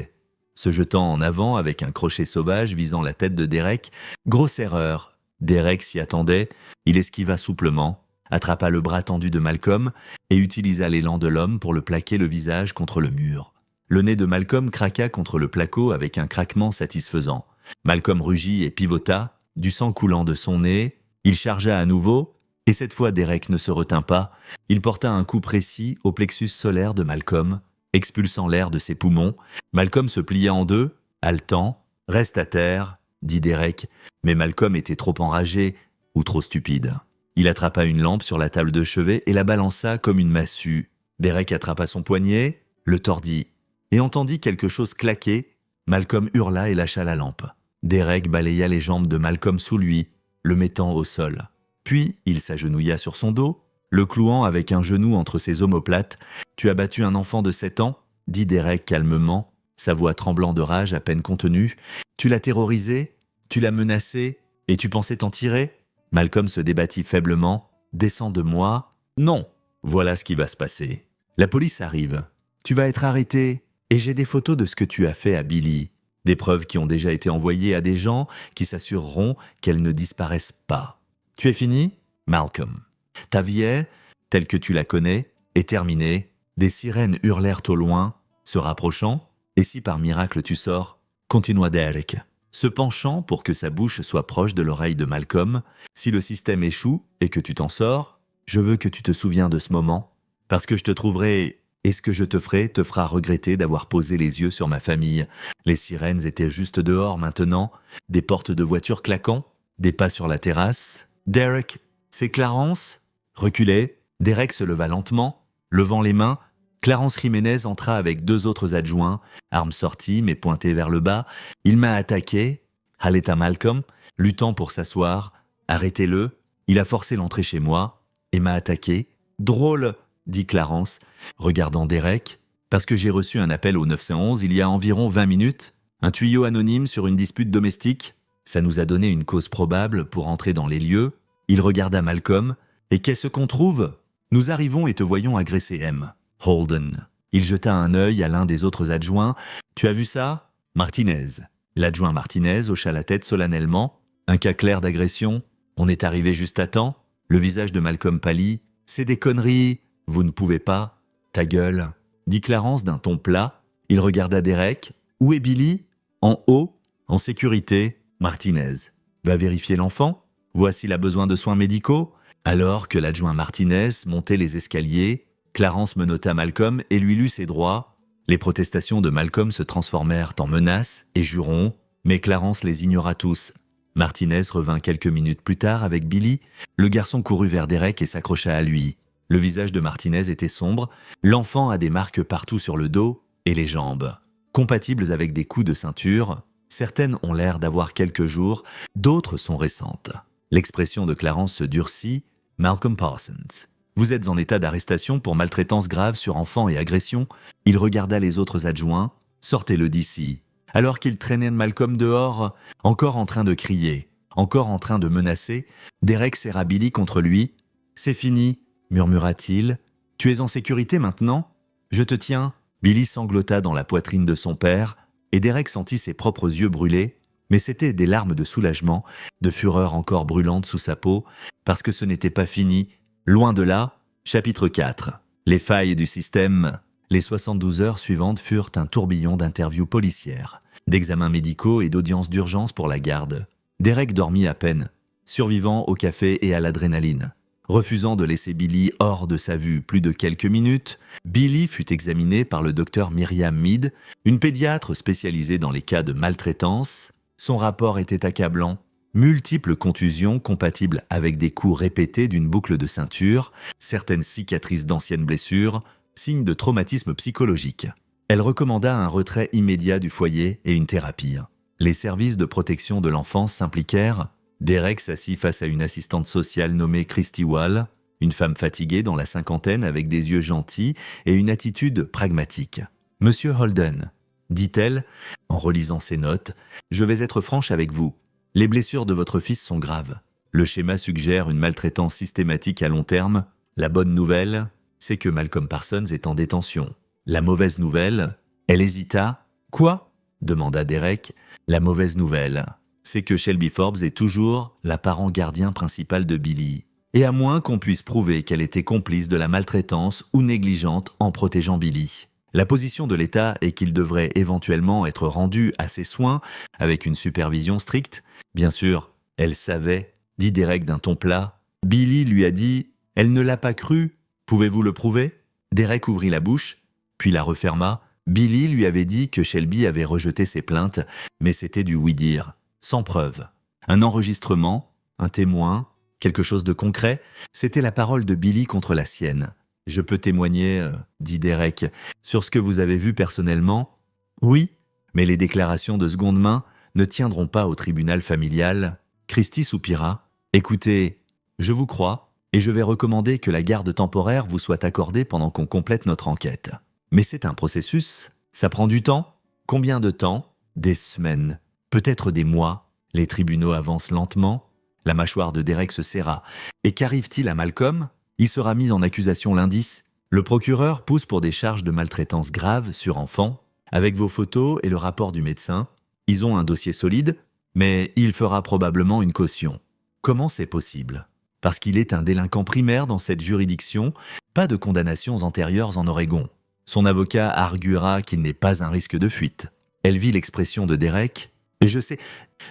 se jetant en avant avec un crochet sauvage visant la tête de Derek. Grosse erreur. Derek s'y attendait, il esquiva souplement. attrapa le bras tendu de Malcolm et utilisa l'élan de l'homme pour le plaquer le visage contre le mur. Le nez de Malcolm craqua contre le placo avec un craquement satisfaisant. Malcolm rugit et pivota, du sang coulant de son nez. Il chargea à nouveau, et cette fois Derek ne se retint pas. Il porta un coup précis au plexus solaire de Malcolm, expulsant l'air de ses poumons. Malcolm se plia en deux, haletant. « Reste à terre », dit Derek, mais Malcolm était trop enragé ou trop stupide. Il attrapa une lampe sur la table de chevet et la balança comme une massue. Derek attrapa son poignet, le tordit, et entendit quelque chose claquer. Malcolm hurla et lâcha la lampe. Derek balaya les jambes de Malcolm sous lui, le mettant au sol. Puis il s'agenouilla sur son dos, le clouant avec un genou entre ses omoplates. « Tu as battu un enfant de 7 ans ?» dit Derek calmement, sa voix tremblant de rage à peine contenue. « Tu l'as terrorisé, tu l'as menacé, et tu pensais t'en tirer ?» Malcolm se débattit faiblement. « Descends de moi. »« Non, voilà ce qui va se passer. La police arrive. Tu vas être arrêté, et j'ai des photos de ce que tu as fait à Billy. Des preuves qui ont déjà été envoyées à des gens qui s'assureront qu'elles ne disparaissent pas. Tu es fini, Malcolm. Ta vie, telle que tu la connais, est terminée. Des sirènes hurlèrent au loin, se rapprochant. Et si par miracle tu sors, continua Derek, se penchant pour que sa bouche soit proche de l'oreille de Malcolm. Si le système échoue et que tu t'en sors, je veux que tu te souviens de ce moment, parce que je te trouverai, et ce que je te ferai te fera regretter d'avoir posé les yeux sur ma famille. Les sirènes étaient juste dehors maintenant, des portes de voiture claquant, des pas sur la terrasse. Derek, c'est Clarence? Reculez. Derek se leva lentement, levant les mains. Clarence Jiménez entra avec 2 autres adjoints, armes sorties mais pointées vers le bas. Il m'a attaqué, haleta Malcolm, luttant pour s'asseoir. Arrêtez-le, il a forcé l'entrée chez moi et m'a attaqué. Drôle, dit Clarence, regardant Derek, parce que j'ai reçu un appel au 911 il y a environ 20 minutes, un tuyau anonyme sur une dispute domestique. Ça nous a donné une cause probable pour entrer dans les lieux. Il regarda Malcolm. Et qu'est-ce qu'on trouve? Nous arrivons et te voyons agresser M. Holden. Il jeta un œil à l'un des autres adjoints. Tu as vu ça? Martinez. L'adjoint Martinez hocha la tête solennellement. Un cas clair d'agression. On est arrivé juste à temps. Le visage de Malcolm pâlit. C'est des conneries. Vous ne pouvez pas. Ta gueule, dit Clarence d'un ton plat. Il regarda Derek. Où est Billy? En haut, en sécurité. Martinez. Va vérifier l'enfant. Voir s'il a besoin de soins médicaux. Alors que l'adjoint Martinez montait les escaliers, Clarence menota Malcolm et lui lut ses droits. Les protestations de Malcolm se transformèrent en menaces et jurons, mais Clarence les ignora tous. Martinez revint quelques minutes plus tard avec Billy. Le garçon courut vers Derek et s'accrocha à lui. Le visage de Martinez était sombre. L'enfant a des marques partout sur le dos et les jambes, compatibles avec des coups de ceinture. Certaines ont l'air d'avoir quelques jours, d'autres sont récentes. L'expression de Clarence se durcit. Malcolm Parsons. Vous êtes en état d'arrestation pour maltraitance grave sur enfant et agression. Il regarda les autres adjoints. Sortez-le d'ici. Alors qu'il traînait Malcolm dehors, encore en train de crier, encore en train de menacer, Derek serra Billy contre lui. C'est fini, murmura-t-il. Tu es en sécurité maintenant? Je te tiens. Billy sanglota dans la poitrine de son père, et Derek sentit ses propres yeux brûler. Mais c'était des larmes de soulagement, de fureur encore brûlante sous sa peau, parce que ce n'était pas fini. Loin de là, chapitre 4. Les failles du système. Les 72 heures suivantes furent un tourbillon d'interviews policières, d'examens médicaux et d'audiences d'urgence pour la garde. Derek dormit à peine, survivant au café et à l'adrénaline. Refusant de laisser Billy hors de sa vue plus de quelques minutes, Billy fut examiné par le docteur Myriam Mead, une pédiatre spécialisée dans les cas de maltraitance. Son rapport était accablant. Multiples contusions compatibles avec des coups répétés d'une boucle de ceinture, certaines cicatrices d'anciennes blessures, signes de traumatisme psychologique. Elle recommanda un retrait immédiat du foyer et une thérapie. Les services de protection de l'enfance s'impliquèrent. Derek s'assit face à une assistante sociale nommée Christy Wall, une femme fatiguée dans la cinquantaine avec des yeux gentils et une attitude pragmatique. « Monsieur Holden », dit-elle, en relisant ses notes, « je vais être franche avec vous. Les blessures de votre fils sont graves. Le schéma suggère une maltraitance systématique à long terme. La bonne nouvelle, c'est que Malcolm Parsons est en détention. La mauvaise nouvelle, elle hésita. « Quoi ?» demanda Derek. « La mauvaise nouvelle, c'est que Shelby Forbes est toujours l'apparent gardien principal de Billy. et à moins qu'on puisse prouver qu'elle était complice de la maltraitance ou négligente en protégeant Billy. La position de l'État est qu'il devrait éventuellement être rendu à ses soins avec une supervision stricte. Bien sûr, elle savait, dit Derek d'un ton plat. Billy lui a dit « Elle ne l'a pas cru, pouvez-vous le prouver ?» Derek ouvrit la bouche, puis la referma. Billy lui avait dit que Shelby avait rejeté ses plaintes, mais c'était du oui-dire, sans preuve. Un enregistrement, un témoin, quelque chose de concret, c'était la parole de Billy contre la sienne. « Je peux témoigner, dit Derek, sur ce que vous avez vu personnellement ? » « Oui, mais les déclarations de seconde main ne tiendront pas au tribunal familial. » Christy soupira. « Écoutez, je vous crois, et je vais recommander que la garde temporaire vous soit accordée pendant qu'on complète notre enquête. Mais c'est un processus, ça prend du temps. Combien de temps ? Des semaines, peut-être des mois. Les tribunaux avancent lentement. » La mâchoire de Derek se serra. « Et qu'arrive-t-il à Malcolm ? Il sera mis en accusation lundi. Le procureur pousse pour des charges de maltraitance grave sur enfant. Avec vos photos et le rapport du médecin, ils ont un dossier solide, mais il fera probablement une caution. Comment c'est possible ? Parce qu'il est un délinquant primaire dans cette juridiction, pas de condamnations antérieures en Oregon. Son avocat arguera qu'il n'est pas un risque de fuite. » Elle vit l'expression de Derek. « Je sais,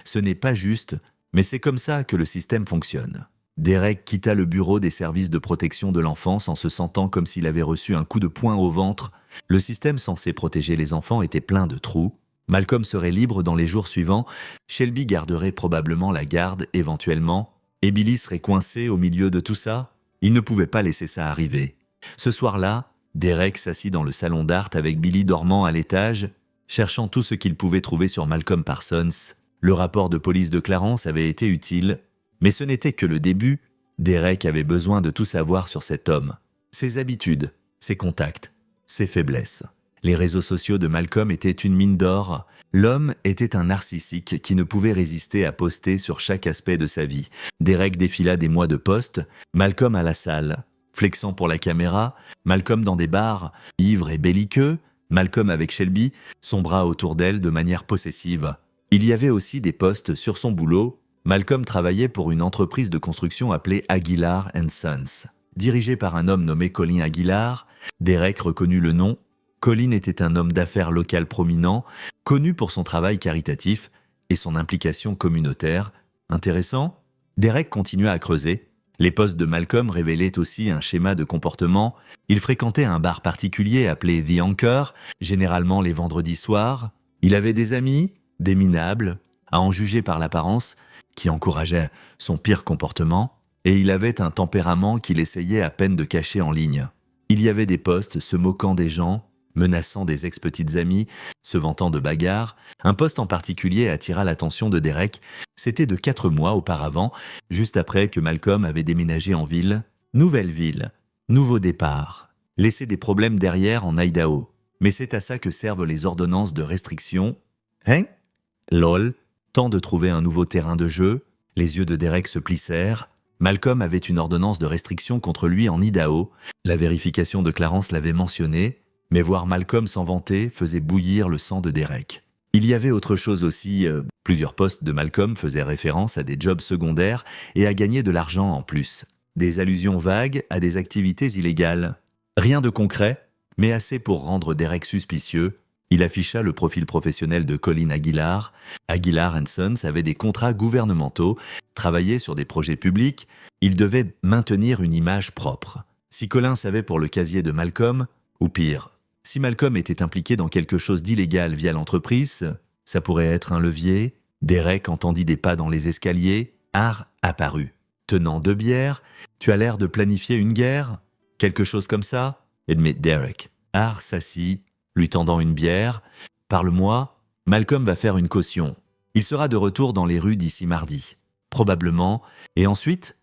ce n'est pas juste, mais c'est comme ça que le système fonctionne. » Derek quitta le bureau des services de protection de l'enfance en se sentant comme s'il avait reçu un coup de poing au ventre. Le système censé protéger les enfants était plein de trous. Malcolm serait libre dans les jours suivants. Shelby garderait probablement la garde, éventuellement. Et Billy serait coincé au milieu de tout ça. Il ne pouvait pas laisser ça arriver. Ce soir-là, Derek s'assit dans le salon d'art avec Billy dormant à l'étage, cherchant tout ce qu'il pouvait trouver sur Malcolm Parsons. Le rapport de police de Clarence avait été utile. Mais ce n'était que le début. Derek avait besoin de tout savoir sur cet homme. Ses habitudes, ses contacts, ses faiblesses. Les réseaux sociaux de Malcolm étaient une mine d'or. L'homme était un narcissique qui ne pouvait résister à poster sur chaque aspect de sa vie. Derek défila des mois de poste, Malcolm à la salle, flexant pour la caméra, Malcolm dans des bars, ivre et belliqueux, Malcolm avec Shelby, son bras autour d'elle de manière possessive. Il y avait aussi des posts sur son boulot. Malcolm travaillait pour une entreprise de construction appelée Aguilar & Sons. Dirigée par un homme nommé Colin Aguilar, Derek reconnut le nom. Colin était un homme d'affaires local prominent, connu pour son travail caritatif et son implication communautaire. Intéressant ? Derek continua à creuser. Les posts de Malcolm révélaient aussi un schéma de comportement. Il fréquentait un bar particulier appelé The Anchor, généralement les vendredis soirs. Il avait des amis, des minables, à en juger par l'apparence, qui encourageait son pire comportement, et il avait un tempérament qu'il essayait à peine de cacher en ligne. Il y avait des posts se moquant des gens, menaçant des ex-petites amies, se vantant de bagarres. Un post en particulier attira l'attention de Derek. C'était de 4 mois auparavant, juste après que Malcolm avait déménagé en ville. Nouvelle ville, nouveau départ, laisser des problèmes derrière en Idaho. Mais c'est à ça que servent les ordonnances de restriction. Hein ? Lol. Temps de trouver un nouveau terrain de jeu. Les yeux de Derek se plissèrent. Malcolm avait une ordonnance de restriction contre lui en Idaho. La vérification de Clarence l'avait mentionné, mais voir Malcolm s'en vanter faisait bouillir le sang de Derek. Il y avait autre chose aussi. Plusieurs posts de Malcolm faisaient référence à des jobs secondaires et à gagner de l'argent en plus. Des allusions vagues à des activités illégales. Rien de concret, mais assez pour rendre Derek suspicieux. Il afficha le profil professionnel de Colin Aguilar. Aguilar & Sons avait des contrats gouvernementaux, travaillait sur des projets publics. Il devait maintenir une image propre. Si Colin savait pour le casier de Malcolm, ou pire, si Malcolm était impliqué dans quelque chose d'illégal via l'entreprise, ça pourrait être un levier. Derek entendit des pas dans les escaliers. Har apparut. Tenant 2 bières. « Tu as l'air de planifier une guerre ? Quelque chose comme ça ?» admit Derek. Har s'assit, lui tendant une bière. « Parle-moi, Malcolm va faire une caution. Il sera de retour dans les rues d'ici mardi. Probablement. Et ensuite,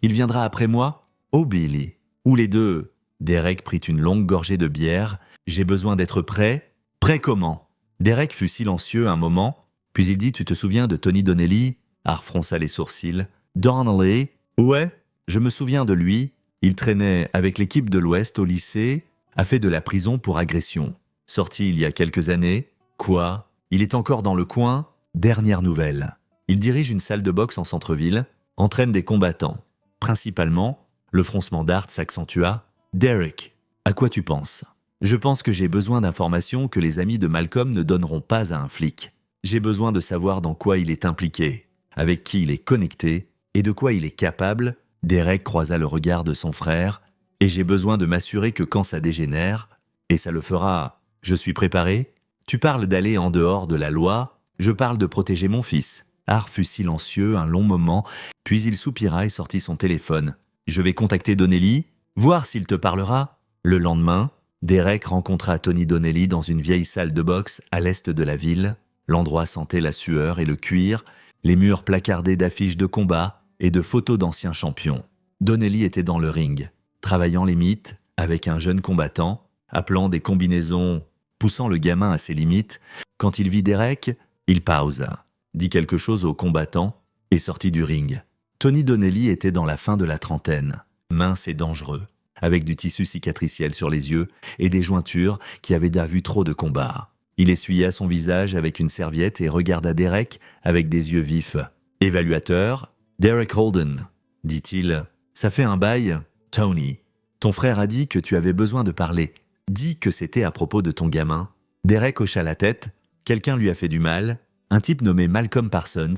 il viendra après moi ? Oh Billy. Ou les deux. » Derek prit une longue gorgée de bière. « J'ai besoin d'être prêt. » « Prêt comment ?» Derek fut silencieux un moment, puis il dit « Tu te souviens de Tony Donnelly ?» Har fronça les sourcils. « Donnelly ? Ouais, je me souviens de lui. Il traînait avec l'équipe de l'Ouest au lycée, a fait de la prison pour agression. Sorti il y a quelques années. Quoi ? Il est encore dans le coin ? Dernière nouvelle. Il dirige une salle de boxe en centre-ville, entraîne des combattants. Principalement, le froncement d'Art s'accentua. « Derek, à quoi tu penses ? Je pense que j'ai besoin d'informations que les amis de Malcolm ne donneront pas à un flic. J'ai besoin de savoir dans quoi il est impliqué, avec qui il est connecté et de quoi il est capable. » Derek croisa le regard de son frère. « Et j'ai besoin de m'assurer que quand ça dégénère, et ça le fera, je suis préparé. Tu parles d'aller en dehors de la loi, je parle de protéger mon fils. » Art fut silencieux un long moment, puis il soupira et sortit son téléphone. « Je vais contacter Donnelly, voir s'il te parlera. » Le lendemain, Derek rencontra Tony Donnelly dans une vieille salle de boxe à l'est de la ville. L'endroit sentait la sueur et le cuir, les murs placardés d'affiches de combat et de photos d'anciens champions. Donnelly était dans le ring, travaillant les mythes avec un jeune combattant, appelant des combinaisons, poussant le gamin à ses limites. Quand il vit Derek, il pausa, dit quelque chose au combattant et sortit du ring. Tony Donnelly était dans la fin de la trentaine, mince et dangereux, avec du tissu cicatriciel sur les yeux et des jointures qui avaient vu trop de combats. Il essuya son visage avec une serviette et regarda Derek avec des yeux vifs. « Évaluateur, Derek Holden, dit-il. Ça fait un bail, Tony. Ton frère a dit que tu avais besoin de parler. Dis que c'était à propos de ton gamin. » Derek hocha la tête. Quelqu'un lui a fait du mal. Un type nommé Malcolm Parsons.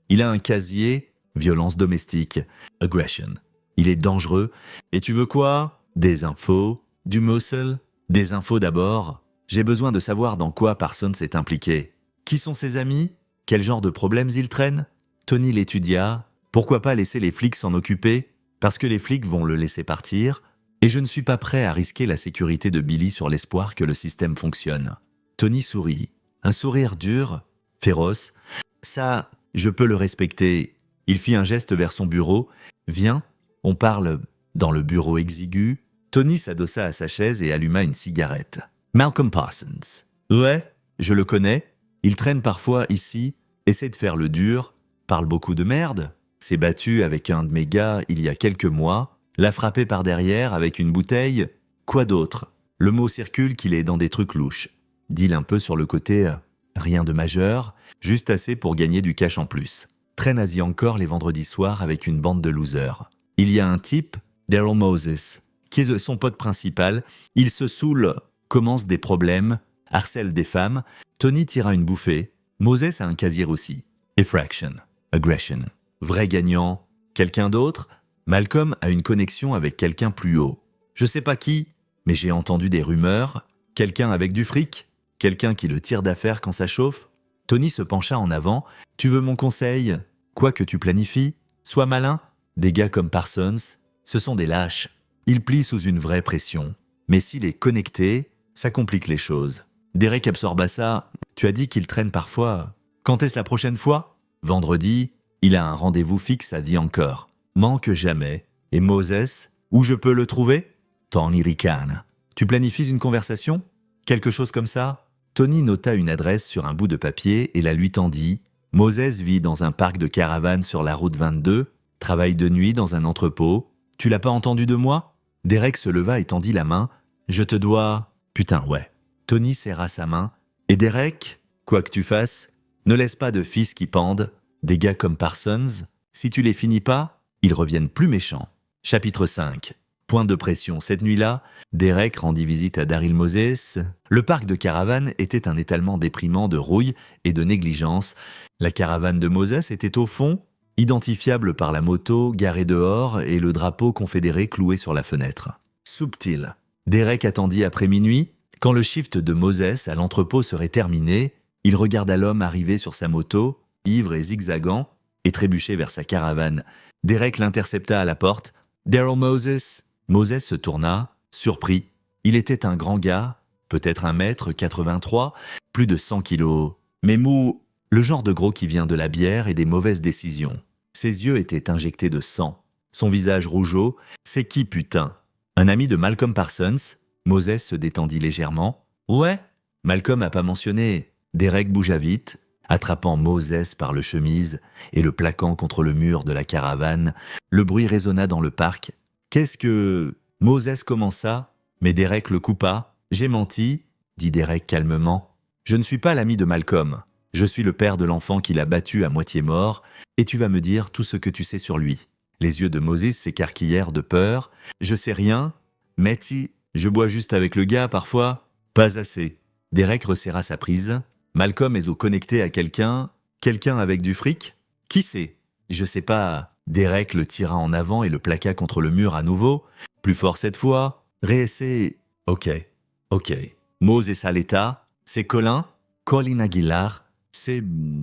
Il a un casier, violence domestique, aggression. Il est dangereux. Et tu veux quoi ? Des infos ? Du muscle ? Des infos d'abord. J'ai besoin de savoir dans quoi Parsons est impliqué. Qui sont ses amis ? Quel genre de problèmes il traîne ? Tony l'étudia. Pourquoi pas laisser les flics s'en occuper ? Parce que les flics vont le laisser partir. Et je ne suis pas prêt à risquer la sécurité de Billy sur l'espoir que le système fonctionne. Tony sourit. Un sourire dur, féroce. Ça, je peux le respecter. Il fit un geste vers son bureau. Viens, on parle dans le bureau exigu. Tony s'adossa à sa chaise et alluma une cigarette. Malcolm Parsons. Ouais, je le connais. Il traîne parfois ici, essaie de faire le dur, parle beaucoup de merde. S'est battu avec un de mes gars il y a quelques mois, l'a frappé par derrière avec une bouteille. Quoi d'autre ? Le mot circule qu'il est dans des trucs louches. Deal un peu sur le côté, rien de majeur, juste assez pour gagner du cash en plus. Traîne Asie encore les vendredis soirs avec une bande de losers. Il y a un type, Daryl Moses, qui est son pote principal. Il se saoule, commence des problèmes, harcèle des femmes. Tony tira une bouffée. Moses a un casier aussi. Effraction, aggression. Vrai gagnant. Quelqu'un d'autre ? Malcolm a une connexion avec quelqu'un plus haut. Je sais pas qui, mais j'ai entendu des rumeurs. Quelqu'un avec du fric ? Quelqu'un qui le tire d'affaire quand ça chauffe ? Tony se pencha en avant. Tu veux mon conseil ? Quoi que tu planifies, sois malin. Des gars comme Parsons, ce sont des lâches. Ils plient sous une vraie pression. Mais s'il est connecté, ça complique les choses. Derek absorba ça. Tu as dit qu'il traîne parfois. Quand est-ce la prochaine fois ? Vendredi, il a un rendez-vous fixe à The Anchor. Manque jamais. Et Moses, où je peux le trouver ? Tony Ricane. Tu planifies une conversation ? Quelque chose comme ça ? Tony nota une adresse sur un bout de papier et la lui tendit. Moses vit dans un parc de caravanes sur la route 22, travaille de nuit dans un entrepôt. Tu l'as pas entendu de moi ? Derek se leva et tendit la main. Je te dois... Putain, ouais. Tony serra sa main. Et Derek, quoi que tu fasses, ne laisse pas de fils qui pendent. Des gars comme Parsons, si tu les finis pas, ils reviennent plus méchants. Chapitre 5. Point de pression. Cette nuit-là, Derek rendit visite à Daryl Moses. Le parc de caravanes était un étalement déprimant de rouille et de négligence. La caravane de Moses était au fond, identifiable par la moto garée dehors et le drapeau confédéré cloué sur la fenêtre. Subtil. Derek attendit après minuit. Quand le shift de Moses à l'entrepôt serait terminé, il regarda l'homme arriver sur sa moto, ivre et zigzagant, et trébucher vers sa caravane. Derek l'intercepta à la porte. « Daryl Moses ?» Moses se tourna, surpris. Il était un grand gars, peut-être 1m83, plus de 100 kilos, mais mou, le genre de gros qui vient de la bière et des mauvaises décisions. Ses yeux étaient injectés de sang, son visage rougeau. « C'est qui, putain ?» Un ami de Malcolm Parsons. Moses se détendit légèrement. « Ouais ?» Malcolm a pas mentionné. Derek bougea vite, attrapant Moses par le chemise et le plaquant contre le mur de la caravane. Le bruit résonna dans le parc. « Qu'est-ce que... » Moses commença, mais Derek le coupa. « J'ai menti, » dit Derek calmement. « Je ne suis pas l'ami de Malcolm. Je suis le père de l'enfant qui l'a battu à moitié mort, et tu vas me dire tout ce que tu sais sur lui. » Les yeux de Moses s'écarquillèrent de peur. « Je sais rien. Matty, je bois juste avec le gars parfois. » « Pas assez. » Derek resserra sa prise. « Malcolm est au connecté à quelqu'un. Quelqu'un avec du fric ? Qui c'est ? » « Je sais pas. » Derek le tira en avant et le plaqua contre le mur à nouveau. Plus fort cette fois. Réessaye. Ok. Moses Aleta, c'est Colin Aguilar, c'est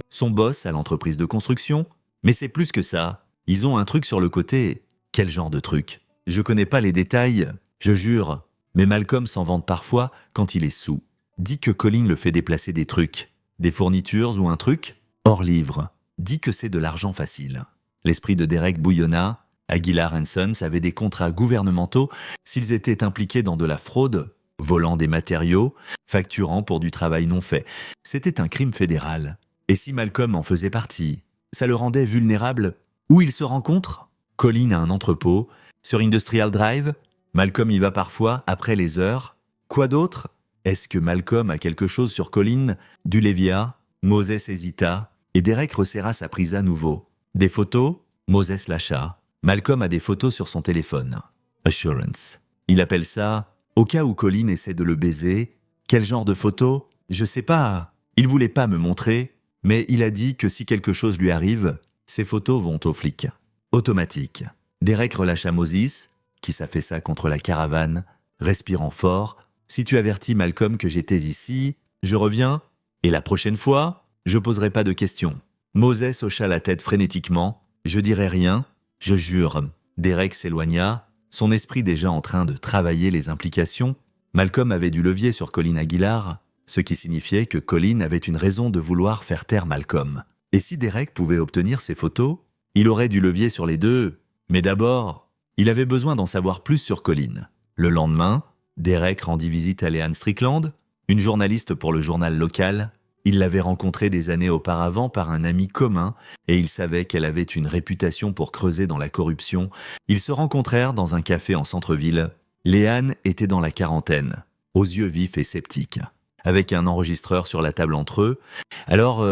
son boss à l'entreprise de construction. Mais c'est plus que ça. Ils ont un truc sur le côté. Quel genre de truc ? Je connais pas les détails, je jure. Mais Malcolm s'en vante parfois quand il est saoul. Dit que Colin le fait déplacer des trucs, des fournitures ou un truc, hors livre. Dit que c'est de l'argent facile. L'esprit de Derek bouillonna. Aguilar & Sons avait des contrats gouvernementaux s'ils étaient impliqués dans de la fraude, volant des matériaux, facturant pour du travail non fait. C'était un crime fédéral. Et si Malcolm en faisait partie, ça le rendait vulnérable. Où ils se rencontrent ? Colin a un entrepôt. Sur Industrial Drive, Malcolm y va parfois après les heures. Quoi d'autre ? Est-ce que Malcolm a quelque chose sur Colin ? Du Lévia ? Moses hésita. Et Derek resserra sa prise à nouveau. Des photos ? Moses lâcha. Malcolm a des photos sur son téléphone. Assurance. Il appelle ça « au cas où Colin essaie de le baiser ». Quel genre de photos ? Je sais pas. Il voulait pas me montrer, mais il a dit que si quelque chose lui arrive, ces photos vont aux flics. Automatique. Derek relâcha Moses, qui s'affaissa contre la caravane, respirant fort. « Si tu avertis Malcolm que j'étais ici, je reviens, et la prochaine fois, je poserai pas de questions. » Moses hocha la tête frénétiquement. « Je dirai rien, je jure. » Derek s'éloigna, son esprit déjà en train de travailler les implications. Malcolm avait du levier sur Colin Aguilar, ce qui signifiait que Colin avait une raison de vouloir faire taire Malcolm. Et si Derek pouvait obtenir ces photos, il aurait du levier sur les deux. Mais d'abord, il avait besoin d'en savoir plus sur Colin. Le lendemain, Derek rendit visite à Leanne Strickland, une journaliste pour le journal local. Il l'avait rencontrée des années auparavant par un ami commun et il savait qu'elle avait une réputation pour creuser dans la corruption. Ils se rencontrèrent dans un café en centre-ville. Leanne était dans la quarantaine, aux yeux vifs et sceptiques, avec un enregistreur sur la table entre eux. « Alors,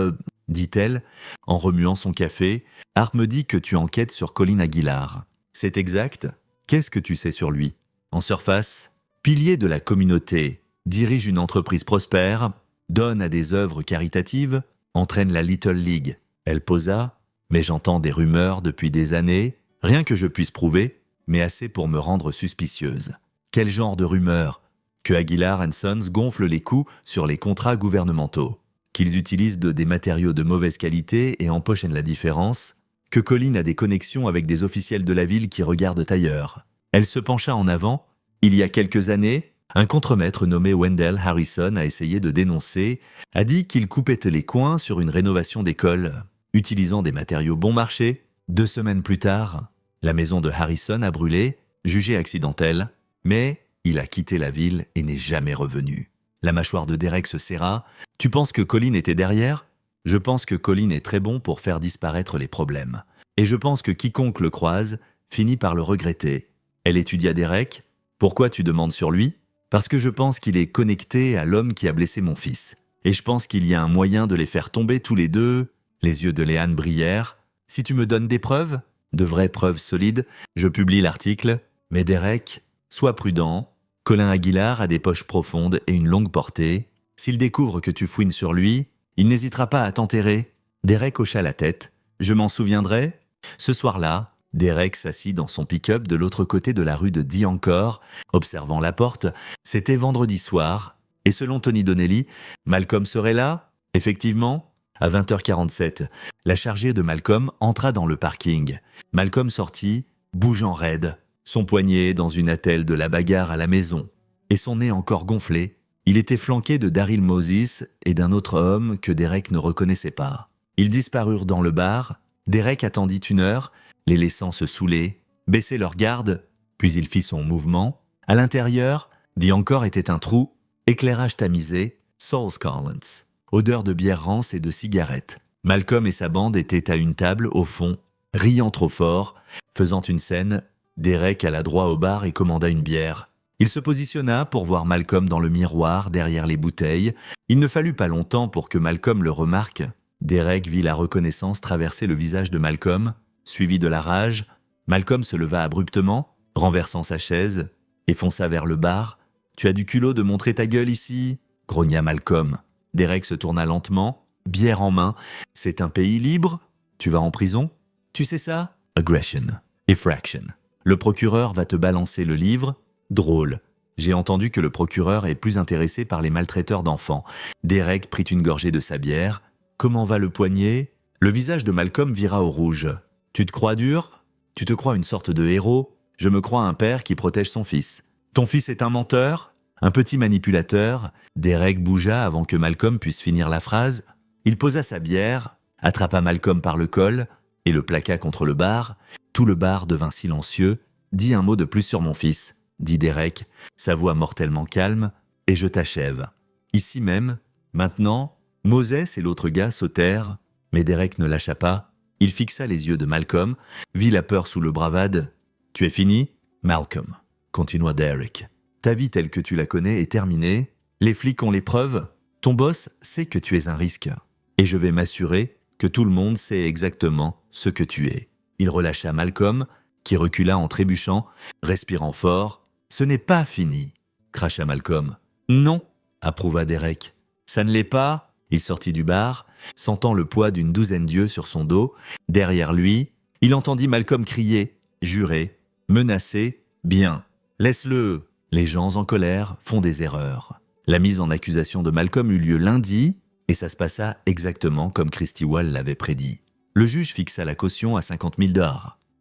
dit-elle, en remuant son café, « Art me dit que tu enquêtes sur Colin Aguilar. C'est exact ? Qu'est-ce que tu sais sur lui ? En surface, pilier de la communauté, dirige une entreprise prospère, donne à des œuvres caritatives, entraîne la Little League. » Elle posa, « Mais j'entends des rumeurs depuis des années, rien que je puisse prouver, mais assez pour me rendre suspicieuse. » Quel genre de rumeurs ? Que Aguilar & Sons gonfle les coûts sur les contrats gouvernementaux, qu'ils utilisent des matériaux de mauvaise qualité et empochent la différence, que Colin a des connexions avec des officiels de la ville qui regardent ailleurs. Elle se pencha en avant. Il y a quelques années, un contremaître nommé Wendell Harrison a essayé de dénoncer, a dit qu'il coupait les coins sur une rénovation d'école, utilisant des matériaux bon marché. 2 semaines plus tard, la maison de Harrison a brûlé, jugée accidentelle, mais il a quitté la ville et n'est jamais revenu. La mâchoire de Derek se serra. « Tu penses que Colin était derrière ? Je pense que Colin est très bon pour faire disparaître les problèmes. Et je pense que quiconque le croise finit par le regretter. » Elle étudia Derek. « Pourquoi tu demandes sur lui ? Parce que je pense qu'il est connecté à l'homme qui a blessé mon fils. Et je pense qu'il y a un moyen de les faire tomber tous les deux. » Les yeux de Leanne brillèrent. « Si tu me donnes des preuves, de vraies preuves solides, je publie l'article. Mais Derek, sois prudent. Colin Aguilar a des poches profondes et une longue portée. S'il découvre que tu fouines sur lui, il n'hésitera pas à t'enterrer. » Derek hocha la tête. « Je m'en souviendrai. » Ce soir-là, Derek s'assit dans son pick-up de l'autre côté de la rue de Diancor, observant la porte. C'était vendredi soir, et selon Tony Donnelly, Malcolm serait là, effectivement. À 20h47, la chargée de Malcolm entra dans le parking. Malcolm sortit, bougeant raide, son poignet dans une attelle de la bagarre à la maison, et son nez encore gonflé. Il était flanqué de Daryl Moses et d'un autre homme que Derek ne reconnaissait pas. Ils disparurent dans le bar. Derek attendit 1 heure, les laissant se saouler, baisser leur garde, puis il fit son mouvement. À l'intérieur, Diancor était un trou, éclairage tamisé, Saul Scarlants, odeur de bière rance et de cigarettes. Malcolm et sa bande étaient à une table au fond, riant trop fort, faisant une scène. Derek alla droit au bar et commanda une bière. Il se positionna pour voir Malcolm dans le miroir derrière les bouteilles. Il ne fallut pas longtemps pour que Malcolm le remarque. Derek vit la reconnaissance traverser le visage de Malcolm, suivi de la rage. Malcolm se leva abruptement, renversant sa chaise, et fonça vers le bar. « Tu as du culot de montrer ta gueule ici ?» grogna Malcolm. Derek se tourna lentement, bière en main. « C'est un pays libre? Tu vas en prison? Tu sais ça? Aggression. Infraction. Le procureur va te balancer le livre. Drôle. J'ai entendu que le procureur est plus intéressé par les maltraiteurs d'enfants. » Derek prit une gorgée de sa bière. « Comment va le poignet ?» Le visage de Malcolm vira au rouge. « Tu te crois dur? Tu te crois une sorte de héros? Je me crois un père qui protège son fils. Ton fils est un menteur? Un petit manipulateur ?» Derek bougea avant que Malcolm puisse finir la phrase. Il posa sa bière, attrapa Malcolm par le col et le plaqua contre le bar. Tout le bar devint silencieux. « Dis un mot de plus sur mon fils, » dit Derek, sa voix mortellement calme, « et je t'achève. » Ici même, maintenant, Moses et l'autre gars sautèrent, mais Derek ne lâcha pas. Il fixa les yeux de Malcolm, vit la peur sous le bravade. « Tu es fini, Malcolm ?» continua Derek. « Ta vie telle que tu la connais est terminée. Les flics ont les preuves. Ton boss sait que tu es un risque. Et je vais m'assurer que tout le monde sait exactement ce que tu es. » Il relâcha Malcolm, qui recula en trébuchant, respirant fort. « Ce n'est pas fini, » cracha Malcolm. « Non, » approuva Derek. « Ça ne l'est pas. » Il sortit du bar, sentant le poids d'une douzaine d'yeux sur son dos. Derrière lui, il entendit Malcolm crier, jurer, menacer. « Bien, laisse-le. Les gens en colère font des erreurs. » La mise en accusation de Malcolm eut lieu lundi, et ça se passa exactement comme Christy Wall l'avait prédit. Le juge fixa la caution à $50 000.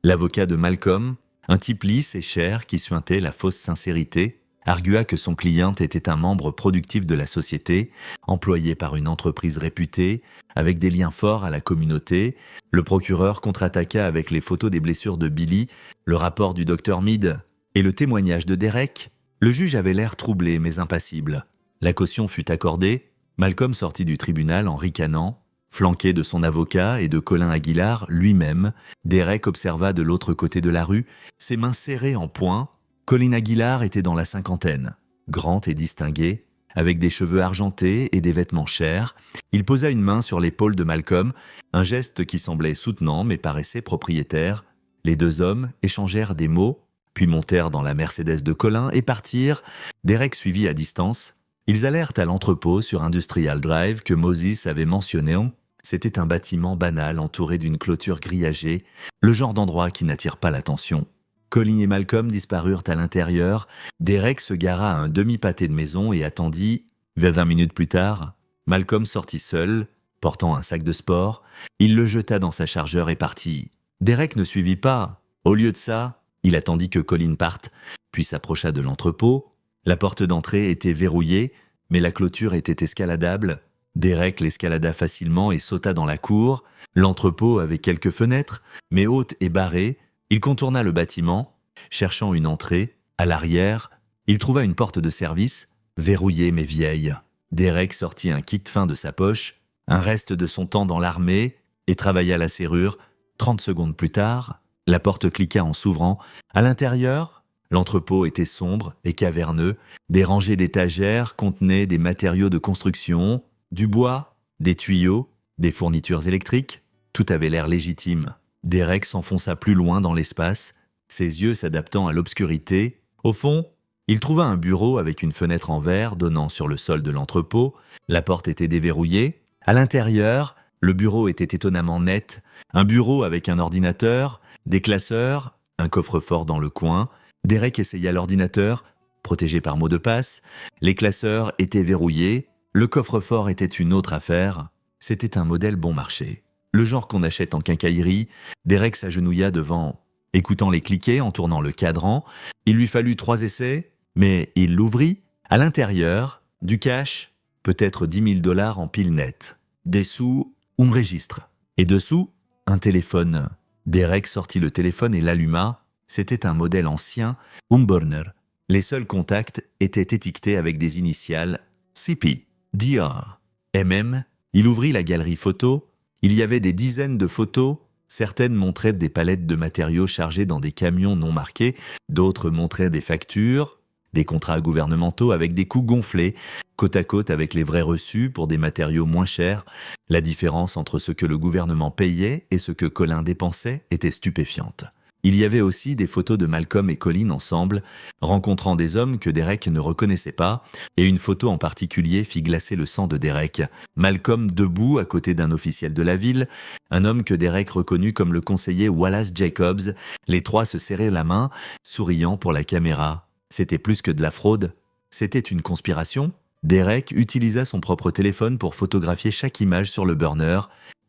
L'avocat de Malcolm, un type lisse et cher qui suintait la fausse sincérité, argua que son client était un membre productif de la société, employé par une entreprise réputée, avec des liens forts à la communauté. Le procureur contre-attaqua avec les photos des blessures de Billy, le rapport du docteur Mead et le témoignage de Derek. Le juge avait l'air troublé mais impassible. La caution fut accordée. Malcolm sortit du tribunal en ricanant. Flanqué de son avocat et de Colin Aguilar lui-même, Derek observa de l'autre côté de la rue, ses mains serrées en poing. Colin Aguilar était dans la cinquantaine, grand et distingué, avec des cheveux argentés et des vêtements chers. Il posa une main sur l'épaule de Malcolm, un geste qui semblait soutenant mais paraissait propriétaire. Les deux hommes échangèrent des mots, puis montèrent dans la Mercedes de Colin et partirent. Derek suivit à distance. Ils allèrent à l'entrepôt sur Industrial Drive que Moses avait mentionné. C'était un bâtiment banal entouré d'une clôture grillagée, le genre d'endroit qui n'attire pas l'attention. Colin et Malcolm disparurent à l'intérieur. Derek se gara à un demi-pâté de maison et attendit. 20 minutes plus tard, Malcolm sortit seul, portant un sac de sport. Il le jeta dans sa chargeur et partit. Derek ne suivit pas. Au lieu de ça, il attendit que Colin parte, puis s'approcha de l'entrepôt. La porte d'entrée était verrouillée, mais la clôture était escaladable. Derek l'escalada facilement et sauta dans la cour. L'entrepôt avait quelques fenêtres, mais hautes et barrées. Il contourna le bâtiment, cherchant une entrée. À l'arrière, il trouva une porte de service, verrouillée mais vieille. Derek sortit un kit fin de sa poche, un reste de son temps dans l'armée, et travailla la serrure. 30 secondes plus tard, la porte cliqua en s'ouvrant. À l'intérieur, l'entrepôt était sombre et caverneux. Des rangées d'étagères contenaient des matériaux de construction, du bois, des tuyaux, des fournitures électriques. Tout avait l'air légitime. Derek s'enfonça plus loin dans l'espace, ses yeux s'adaptant à l'obscurité. Au fond, il trouva un bureau avec une fenêtre en verre donnant sur le sol de l'entrepôt. La porte était déverrouillée. À l'intérieur, le bureau était étonnamment net. Un bureau avec un ordinateur, des classeurs, un coffre-fort dans le coin. Derek essaya l'ordinateur, protégé par mot de passe. Les classeurs étaient verrouillés. Le coffre-fort était une autre affaire. C'était un modèle bon marché. Le genre qu'on achète en quincaillerie. Derek s'agenouilla devant, écoutant les cliquets en tournant le cadran. Il lui fallut 3 essais, mais il l'ouvrit. À l'intérieur, du cash, peut-être $10 000 en piles nettes. Des sous, un registre. Et dessous, un téléphone. Derek sortit le téléphone et l'alluma. C'était un modèle ancien, Burner. Les seuls contacts étaient étiquetés avec des initiales CP, DR, MM. Il ouvrit la galerie photo. Il y avait des dizaines de photos. Certaines montraient des palettes de matériaux chargés dans des camions non marqués. D'autres montraient des factures, des contrats gouvernementaux avec des coûts gonflés, côte à côte avec les vrais reçus pour des matériaux moins chers. La différence entre ce que le gouvernement payait et ce que Colin dépensait était stupéfiante. Il y avait aussi des photos de Malcolm et Colin ensemble, rencontrant des hommes que Derek ne reconnaissait pas, et une photo en particulier fit glacer le sang de Derek. Malcolm debout à côté d'un officiel de la ville, un homme que Derek reconnut comme le conseiller Wallace Jacobs. Les trois se serraient la main, souriant pour la caméra. C'était plus que de la fraude. C'était une conspiration. Derek utilisa son propre téléphone pour photographier chaque image sur le burner,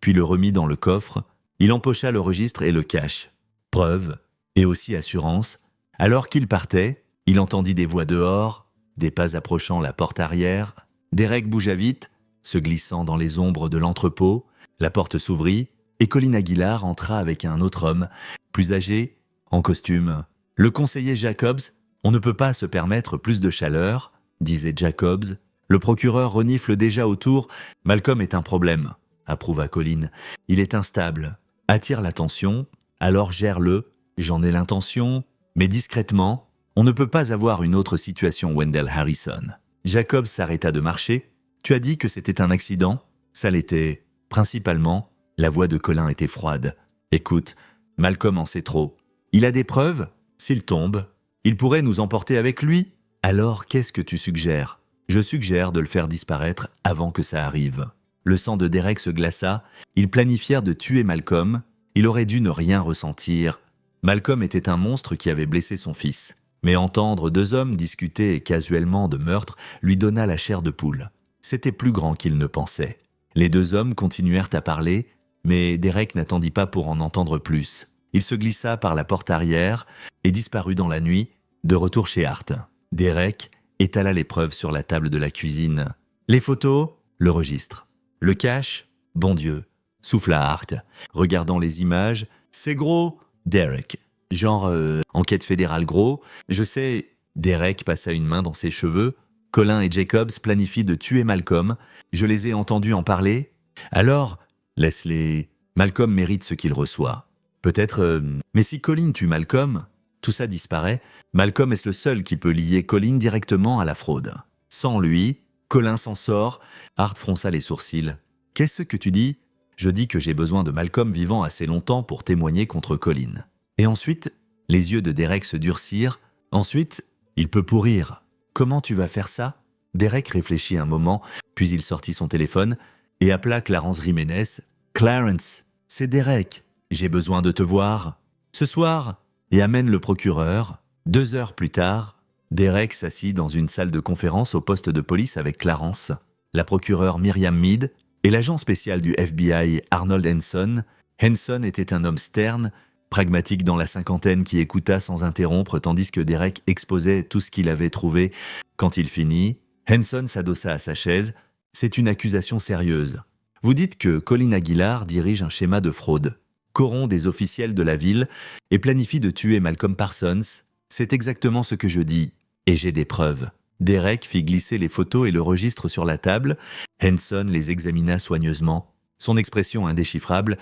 puis le remit dans le coffre. Il empocha le registre et le cache. Preuve, et aussi assurance. Alors qu'il partait, il entendit des voix dehors, des pas approchant la porte arrière. Derek bougea vite, se glissant dans les ombres de l'entrepôt. La porte s'ouvrit, et Colin Aguilar entra avec un autre homme, plus âgé, en costume. Le conseiller Jacobs, on ne peut pas se permettre plus de chaleur, disait Jacobs. Le procureur renifle déjà autour. Malcolm est un problème, approuva Colin. Il est instable, attire l'attention. Alors gère-le, j'en ai l'intention, mais discrètement, on ne peut pas avoir une autre situation, Wendell Harrison. Jacobs s'arrêta de marcher. Tu as dit que c'était un accident? Ça l'était. Principalement, la voix de Colin était froide. Écoute, Malcolm en sait trop. Il a des preuves? S'il tombe, il pourrait nous emporter avec lui. Alors qu'est-ce que tu suggères? Je suggère de le faire disparaître avant que ça arrive. Le sang de Derek se glaça. Ils planifièrent de tuer Malcolm. Il aurait dû ne rien ressentir. Malcolm était un monstre qui avait blessé son fils. Mais entendre deux hommes discuter casuellement de meurtre lui donna la chair de poule. C'était plus grand qu'il ne pensait. Les deux hommes continuèrent à parler, mais Derek n'attendit pas pour en entendre plus. Il se glissa par la porte arrière et disparut dans la nuit, de retour chez Hart. Derek étala les preuves sur la table de la cuisine. Les photos, le registre. Le cache, bon Dieu. Souffla Hart, regardant les images. C'est gros, Derek. Genre, enquête fédérale gros. Je sais, Derek passa une main dans ses cheveux. Colin et Jacobs planifient de tuer Malcolm. Je les ai entendus en parler. Alors, laisse-les. Malcolm mérite ce qu'il reçoit. Peut-être, mais si Colin tue Malcolm, tout ça disparaît. Malcolm est le seul qui peut lier Colin directement à la fraude. Sans lui, Colin s'en sort. Hart fronça les sourcils. Qu'est-ce que tu dis? Je dis que j'ai besoin de Malcolm vivant assez longtemps pour témoigner contre Colin. Et ensuite, les yeux de Derek se durcirent. Ensuite, il peut pourrir. Comment tu vas faire ça? Derek réfléchit un moment, puis il sortit son téléphone et appela Clarence Jiménez. Clarence, c'est Derek. J'ai besoin de te voir. Ce soir, et amène le procureur. 2 heures plus tard, Derek s'assit dans une salle de conférence au poste de police avec Clarence, la procureure Miriam Mead et l'agent spécial du FBI Arnold Henson. Henson était un homme sterne, pragmatique dans la cinquantaine qui écouta sans interrompre tandis que Derek exposait tout ce qu'il avait trouvé. Quand il finit, Henson s'adossa à sa chaise. C'est une accusation sérieuse. Vous dites que Colin Aguilar dirige un schéma de fraude, corrompt des officiels de la ville et planifie de tuer Malcolm Parsons. C'est exactement ce que je dis, et j'ai des preuves. Derek fit glisser les photos et le registre sur la table. Henson les examina soigneusement. Son expression indéchiffrable.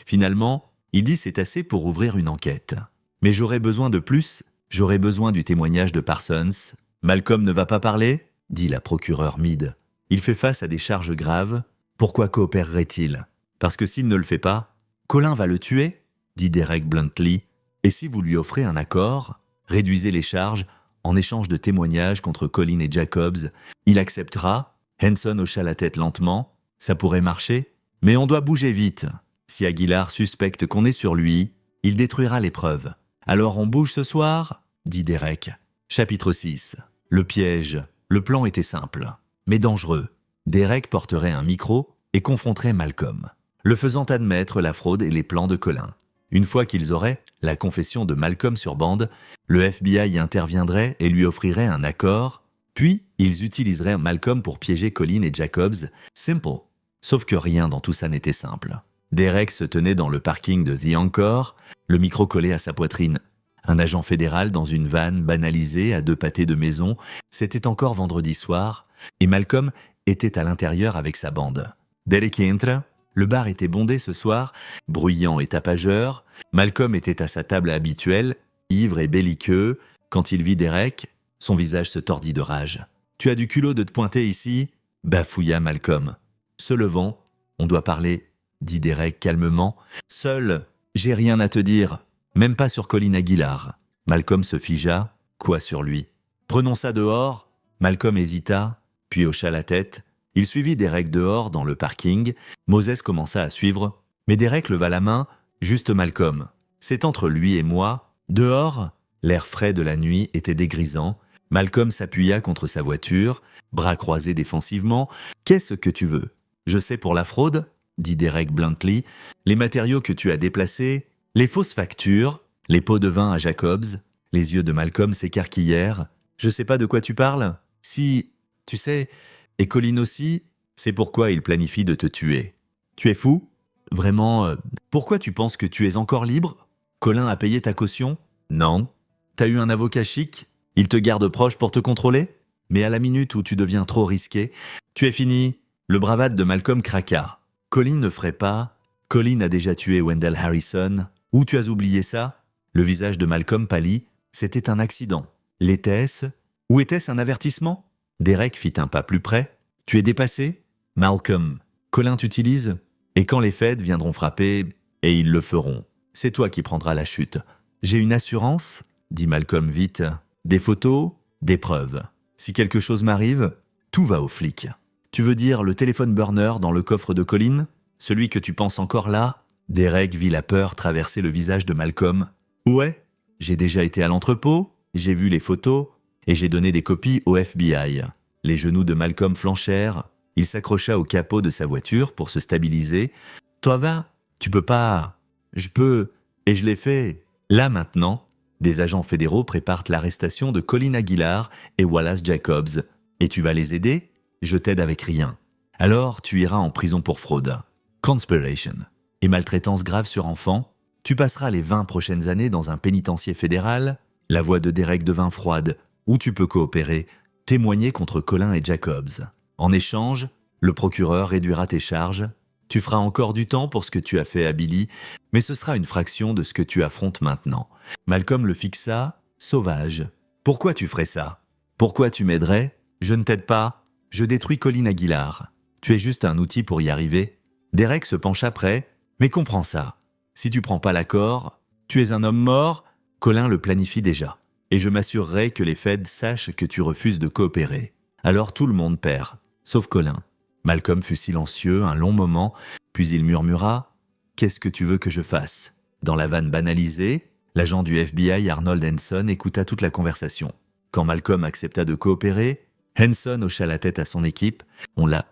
Finalement, il dit c'est assez pour ouvrir une enquête. Mais j'aurais besoin de plus. J'aurais besoin du témoignage de Parsons. Malcolm ne va pas parler? Dit la procureure Mead. Il fait face à des charges graves. Pourquoi coopérerait-il? Parce que s'il ne le fait pas, Colin va le tuer? Dit Derek bluntly. Et si vous lui offrez un accord, réduisez les charges en échange de témoignages contre Colin et Jacobs, il acceptera? Henson hocha la tête lentement. Ça pourrait marcher, mais on doit bouger vite. Si Aguilar suspecte qu'on est sur lui, il détruira les preuves. Alors on bouge ce soir? Dit Derek. Chapitre 6. Le piège. Le plan était simple, mais dangereux. Derek porterait un micro et confronterait Malcolm, le faisant admettre la fraude et les plans de Colin. Une fois qu'ils auraient la confession de Malcolm sur bande, le FBI interviendrait et lui offrirait un accord, puis ils utiliseraient Malcolm pour piéger Colin et Jacobs. Simple. Sauf que rien dans tout ça n'était simple. Derek se tenait dans le parking de The Anchor, le micro collé à sa poitrine. Un agent fédéral dans une vanne banalisée à 2 pâtés de maison. C'était encore vendredi soir, et Malcolm était à l'intérieur avec sa bande. Derek entre. Le bar était bondé ce soir, bruyant et tapageur. Malcolm était à sa table habituelle, ivre et belliqueux. Quand il vit Derek, son visage se tordit de rage. « Tu as du culot de te pointer ici ?» bafouilla Malcolm. Se levant, « On doit parler », dit Derek calmement. « Seul, j'ai rien à te dire. » Même pas sur Colin Aguilar. Malcolm se figea. Quoi sur lui? Prenons ça dehors. Malcolm hésita, puis hocha la tête. Il suivit Derek dehors, dans le parking. Moses commença à suivre, mais Derek leva la main. Juste Malcolm. C'est entre lui et moi. Dehors, l'air frais de la nuit était dégrisant. Malcolm s'appuya contre sa voiture, bras croisés défensivement. « Qu'est-ce que tu veux? Je sais pour la fraude, dit Derek bluntly. Les matériaux que tu as déplacés, les fausses factures, les pots de vin à Jacobs. » Les yeux de Malcolm s'écarquillèrent. « Je sais pas de quoi tu parles? Si, tu sais, et Colin aussi, c'est pourquoi il planifie de te tuer. Tu es fou? Vraiment, pourquoi tu penses que tu es encore libre? Colin a payé ta caution? Non. T'as eu un avocat chic? Il te garde proche pour te contrôler? Mais à la minute où tu deviens trop risqué, tu es fini. » Le bravade de Malcolm craqua. Colin ne ferait pas. Colin a déjà tué Wendell Harrison. Où tu as oublié ça? Le visage de Malcolm pâlit. C'était un accident. L'était-ce? Ou était-ce un avertissement? Derek fit un pas plus près. Tu es dépassé? Malcolm, Colin t'utilise? Et quand les feds viendront frapper, et ils le feront, c'est toi qui prendras la chute. J'ai une assurance, dit Malcolm vite. Des photos, des preuves. Si quelque chose m'arrive, tout va aux flics. Tu veux dire le téléphone burner dans le coffre de Colin? Celui que tu penses encore là? Derek vit la peur traverser le visage de Malcolm. Ouais, j'ai déjà été à l'entrepôt, j'ai vu les photos, et j'ai donné des copies au FBI. Les genoux de Malcolm flanchèrent. Il s'accrocha au capot de sa voiture pour se stabiliser. « Toi va, tu peux pas... Je peux... Et je l'ai fait. Là maintenant, des agents fédéraux préparent l'arrestation de Colin Aguilar et Wallace Jacobs. Et tu vas les aider? Je t'aide avec rien. Alors tu iras en prison pour fraude, conspiration et maltraitance grave sur enfant. Tu passeras les 20 prochaines années dans un pénitencier fédéral. La voix de Derek devint froide. Où tu peux coopérer, témoigner contre Colin et Jacobs. En échange, le procureur réduira tes charges. Tu feras encore du temps pour ce que tu as fait à Billy, mais ce sera une fraction de ce que tu affrontes maintenant. » Malcolm le fixa, sauvage. « Pourquoi tu ferais ça? Pourquoi tu m'aiderais? Je ne t'aide pas. Je détruis Colin Aguilar. Tu es juste un outil pour y arriver. » Derek se pencha près. « Mais comprends ça. Si tu prends pas l'accord, tu es un homme mort. Colin le planifie déjà. Et je m'assurerai que les feds sachent que tu refuses de coopérer. Alors tout le monde perd, sauf Colin. » Malcolm fut silencieux un long moment, puis il murmura « Qu'est-ce que tu veux que je fasse ?» Dans la vanne banalisée, l'agent du FBI Arnold Henson écouta toute la conversation. Quand Malcolm accepta de coopérer, Henson hocha la tête à son équipe. On l'a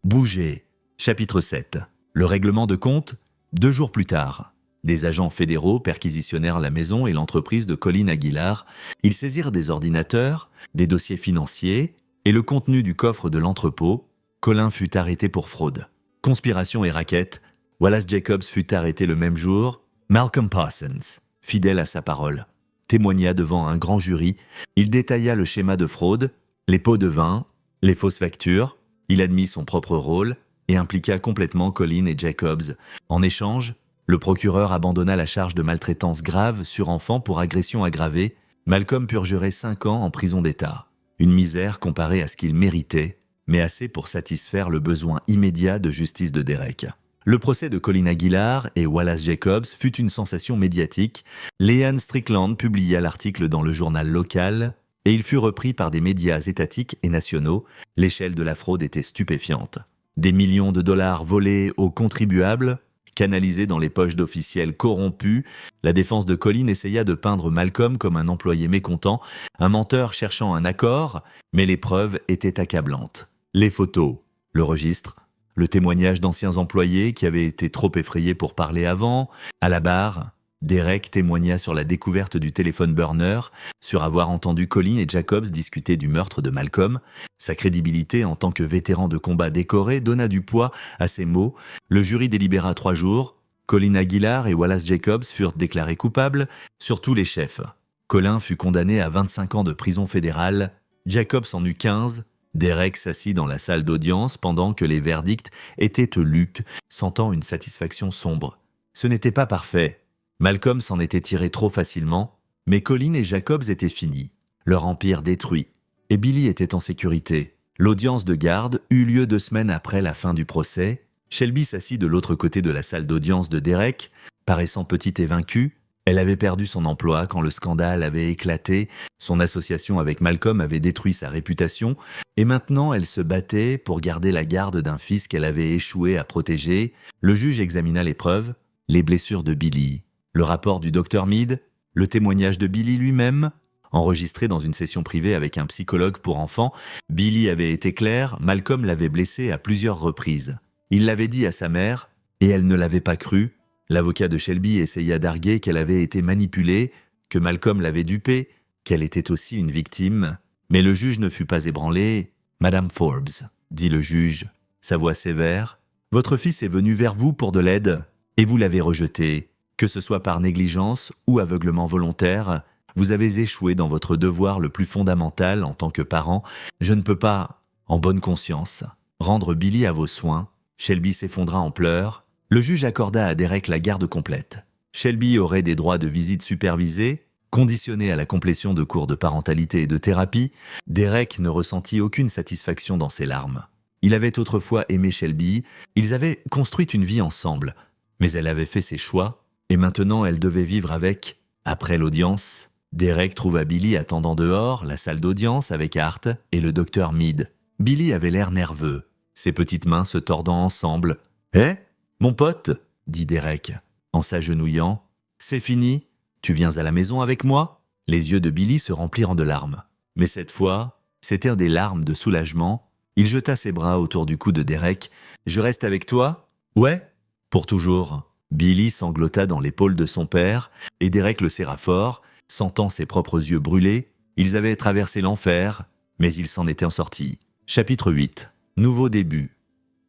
bougé. Chapitre 7. Le règlement de compte, 2 jours plus tard. Des agents fédéraux perquisitionnèrent la maison et l'entreprise de Colin Aguilar. Ils saisirent des ordinateurs, des dossiers financiers et le contenu du coffre de l'entrepôt. Colin fut arrêté pour fraude. Conspiration et racket. Wallace Jacobs fut arrêté le même jour. Malcolm Parsons, fidèle à sa parole, témoigna devant un grand jury. Il détailla le schéma de fraude, les pots de vin, les fausses factures. Il admit son propre rôle et impliqua complètement Colin et Jacobs. En échange, le procureur abandonna la charge de maltraitance grave sur enfant pour agression aggravée. Malcolm purgerait 5 ans en prison d'État. Une misère comparée à ce qu'il méritait, mais assez pour satisfaire le besoin immédiat de justice de Derek. Le procès de Colin Aguilar et Wallace Jacobs fut une sensation médiatique. Leanne Strickland publia l'article dans le journal local et il fut repris par des médias étatiques et nationaux. L'échelle de la fraude était stupéfiante. Des millions de dollars volés aux contribuables, canalisés dans les poches d'officiels corrompus. La défense de Colin essaya de peindre Malcolm comme un employé mécontent, un menteur cherchant un accord, mais les preuves étaient accablantes. Les photos, le registre, le témoignage d'anciens employés qui avaient été trop effrayés pour parler avant. À la barre, Derek témoigna sur la découverte du téléphone burner, sur avoir entendu Colin et Jacobs discuter du meurtre de Malcolm. Sa crédibilité en tant que vétéran de combat décoré donna du poids à ses mots. Le jury délibéra 3 jours. Colin Aguilar et Wallace Jacobs furent déclarés coupables, surtout les chefs. Colin fut condamné à 25 ans de prison fédérale. Jacobs en eut 15. Derek s'assit dans la salle d'audience pendant que les verdicts étaient lus, sentant une satisfaction sombre. Ce n'était pas parfait. Malcolm s'en était tiré trop facilement, mais Colin et Jacobs étaient finis, leur empire détruit, et Billy était en sécurité. L'audience de garde eut lieu 2 semaines après la fin du procès. Shelby s'assit de l'autre côté de la salle d'audience de Derek, paraissant petit et vaincu. Elle avait perdu son emploi quand le scandale avait éclaté, son association avec Malcolm avait détruit sa réputation, et maintenant elle se battait pour garder la garde d'un fils qu'elle avait échoué à protéger. Le juge examina les preuves, les blessures de Billy, le rapport du docteur Mead, le témoignage de Billy lui-même. Enregistré dans une session privée avec un psychologue pour enfants, Billy avait été clair, Malcolm l'avait blessé à plusieurs reprises. Il l'avait dit à sa mère, et elle ne l'avait pas cru. L'avocat de Shelby essaya d'arguer qu'elle avait été manipulée, que Malcolm l'avait dupée, qu'elle était aussi une victime. Mais le juge ne fut pas ébranlé. « Madame Forbes, » dit le juge, sa voix sévère, « votre fils est venu vers vous pour de l'aide, et vous l'avez rejeté. Que ce soit par négligence ou aveuglement volontaire, vous avez échoué dans votre devoir le plus fondamental en tant que parent. Je ne peux pas, en bonne conscience, rendre Billy à vos soins. » Shelby s'effondra en pleurs. Le juge accorda à Derek la garde complète. Shelby aurait des droits de visite supervisés, conditionnés à la complétion de cours de parentalité et de thérapie. Derek ne ressentit aucune satisfaction dans ses larmes. Il avait autrefois aimé Shelby, ils avaient construit une vie ensemble, mais elle avait fait ses choix, et maintenant elle devait vivre avec. Après l'audience, Derek trouva Billy attendant dehors la salle d'audience avec Hart et le docteur Mead. Billy avait l'air nerveux, ses petites mains se tordant ensemble. « Eh ? Mon pote » dit Derek, en s'agenouillant. « C'est fini ? Tu viens à la maison avec moi ?» Les yeux de Billy se remplirent de larmes. Mais cette fois, c'étaient des larmes de soulagement. Il jeta ses bras autour du cou de Derek. « Je reste avec toi ? » ?»« Ouais, pour toujours. » Billy sanglota dans l'épaule de son père, et Derek le serra fort, sentant ses propres yeux brûler. Ils avaient traversé l'enfer, mais ils s'en étaient sortis. Chapitre 8. Nouveau début.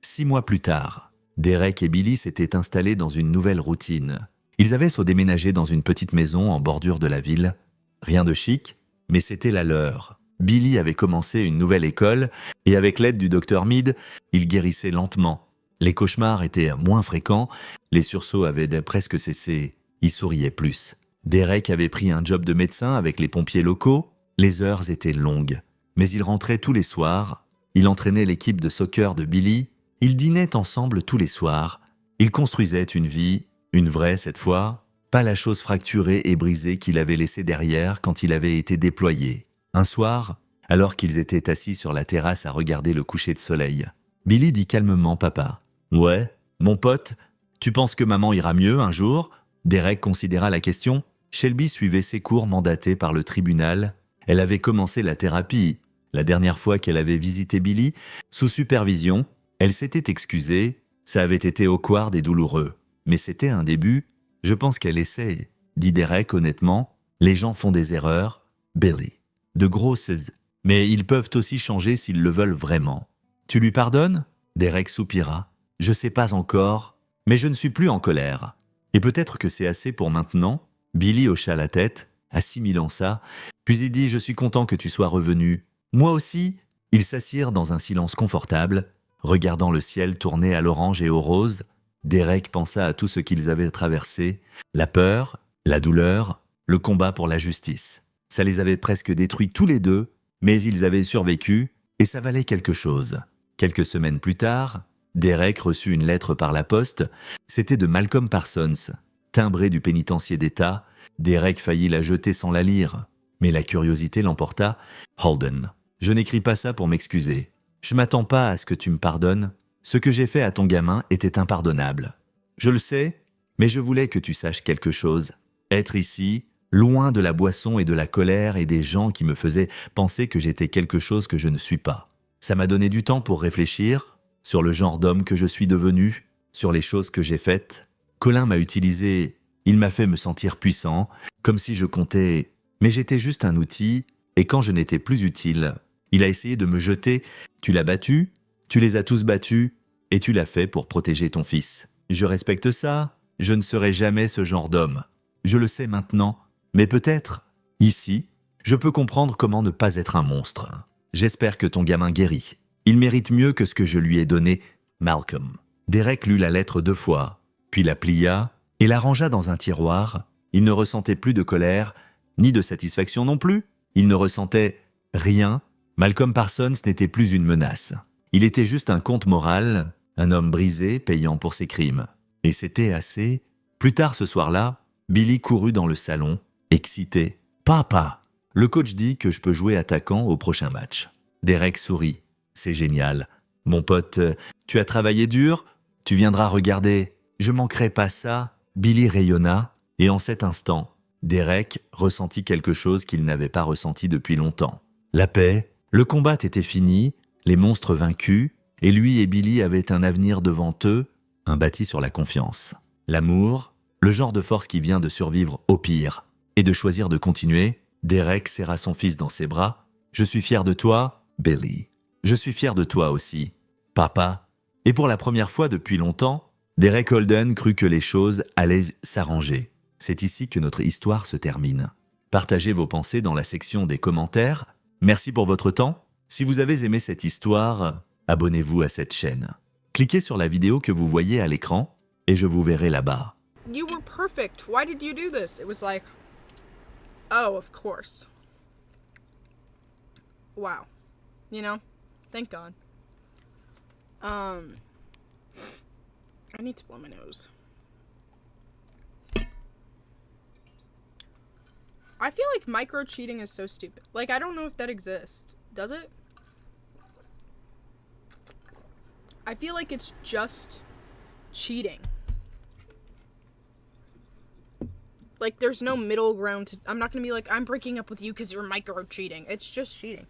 6 mois plus tard, Derek et Billy s'étaient installés dans une nouvelle routine. Ils avaient se déménagé dans une petite maison en bordure de la ville. Rien de chic, mais c'était la leur. Billy avait commencé une nouvelle école, et avec l'aide du docteur Mead, il guérissait lentement. Les cauchemars étaient moins fréquents, les sursauts avaient presque cessé, il souriait plus. Derek avait pris un job de médecin avec les pompiers locaux, les heures étaient longues. Mais il rentrait tous les soirs, il entraînait l'équipe de soccer de Billy, ils dînaient ensemble tous les soirs, ils construisaient une vie, une vraie cette fois, pas la chose fracturée et brisée qu'il avait laissée derrière quand il avait été déployé. Un soir, alors qu'ils étaient assis sur la terrasse à regarder le coucher de soleil, Billy dit calmement « Papa, ouais, mon pote, tu penses que maman ira mieux un jour ?» Derek considéra la question. Shelby suivait ses cours mandatés par le tribunal. Elle avait commencé la thérapie. La dernière fois qu'elle avait visité Billy, sous supervision, elle s'était excusée. Ça avait été awkward et douloureux. Mais c'était un début. Je pense qu'elle essaie, dit Derek honnêtement. Les gens font des erreurs. Billy. De grosses. Mais ils peuvent aussi changer s'ils le veulent vraiment. Tu lui pardonnes ? Derek soupira. Je sais pas encore, mais je ne suis plus en colère. Et peut-être que c'est assez pour maintenant. Billy hocha la tête, assimilant ça, puis il dit « Je suis content que tu sois revenu. » Moi aussi. Ils s'assirent dans un silence confortable, regardant le ciel tourner à l'orange et au rose. Derek pensa à tout ce qu'ils avaient traversé, la peur, la douleur, le combat pour la justice. Ça les avait presque détruits tous les deux, mais ils avaient survécu, et ça valait quelque chose. Quelques semaines plus tard, Derek reçut une lettre par la poste. C'était de Malcolm Parsons, timbrée du pénitencier d'État. Derek faillit la jeter sans la lire. Mais la curiosité l'emporta. « Holden, je n'écris pas ça pour m'excuser. Je m'attends pas à ce que tu me pardonnes. Ce que j'ai fait à ton gamin était impardonnable. Je le sais, mais je voulais que tu saches quelque chose. Être ici, loin de la boisson et de la colère et des gens qui me faisaient penser que j'étais quelque chose que je ne suis pas. Ça m'a donné du temps pour réfléchir sur le genre d'homme que je suis devenu, sur les choses que j'ai faites. Colin m'a utilisé, il m'a fait me sentir puissant, comme si je comptais. Mais j'étais juste un outil, et quand je n'étais plus utile, il a essayé de me jeter. Tu l'as battu, tu les as tous battus, et tu l'as fait pour protéger ton fils. Je respecte ça, je ne serai jamais ce genre d'homme. Je le sais maintenant, mais peut-être, ici, je peux comprendre comment ne pas être un monstre. J'espère que ton gamin guérit. Il mérite mieux que ce que je lui ai donné, Malcolm. » Derek lut la lettre 2 fois, puis la plia et la rangea dans un tiroir. Il ne ressentait plus de colère, ni de satisfaction non plus. Il ne ressentait rien. Malcolm Parsons n'était plus une menace. Il était juste un conte moral, un homme brisé payant pour ses crimes. Et c'était assez. Plus tard ce soir-là, Billy courut dans le salon, excité. « Papa !» Le coach dit que je peux jouer attaquant au prochain match. Derek sourit. « C'est génial. Mon pote, tu as travaillé dur? Tu viendras regarder. Je manquerai pas ça. » Billy rayonna, et en cet instant, Derek ressentit quelque chose qu'il n'avait pas ressenti depuis longtemps. La paix, le combat était fini, les monstres vaincus, et lui et Billy avaient un avenir devant eux, un bâti sur la confiance. L'amour, le genre de force qui vient de survivre au pire, et de choisir de continuer. Derek serra son fils dans ses bras. « Je suis fier de toi, Billy. Je suis fier de toi aussi, papa. » Et pour la première fois depuis longtemps, Derek Holden crut que les choses allaient s'arranger. C'est ici que notre histoire se termine. Partagez vos pensées dans la section des commentaires. Merci pour votre temps. Si vous avez aimé cette histoire, abonnez-vous à cette chaîne. Cliquez sur la vidéo que vous voyez à l'écran et je vous verrai là-bas. You were perfect. Why did you do this? It was like, oh, of course. Wow. You know? Thank God. I need to blow my nose. I feel like micro cheating is so stupid. Like, I don't know if that exists. Does it? I feel like it's just cheating. Like, there's no middle ground to... I'm not gonna be like, I'm breaking up with you because you're micro cheating. It's just cheating.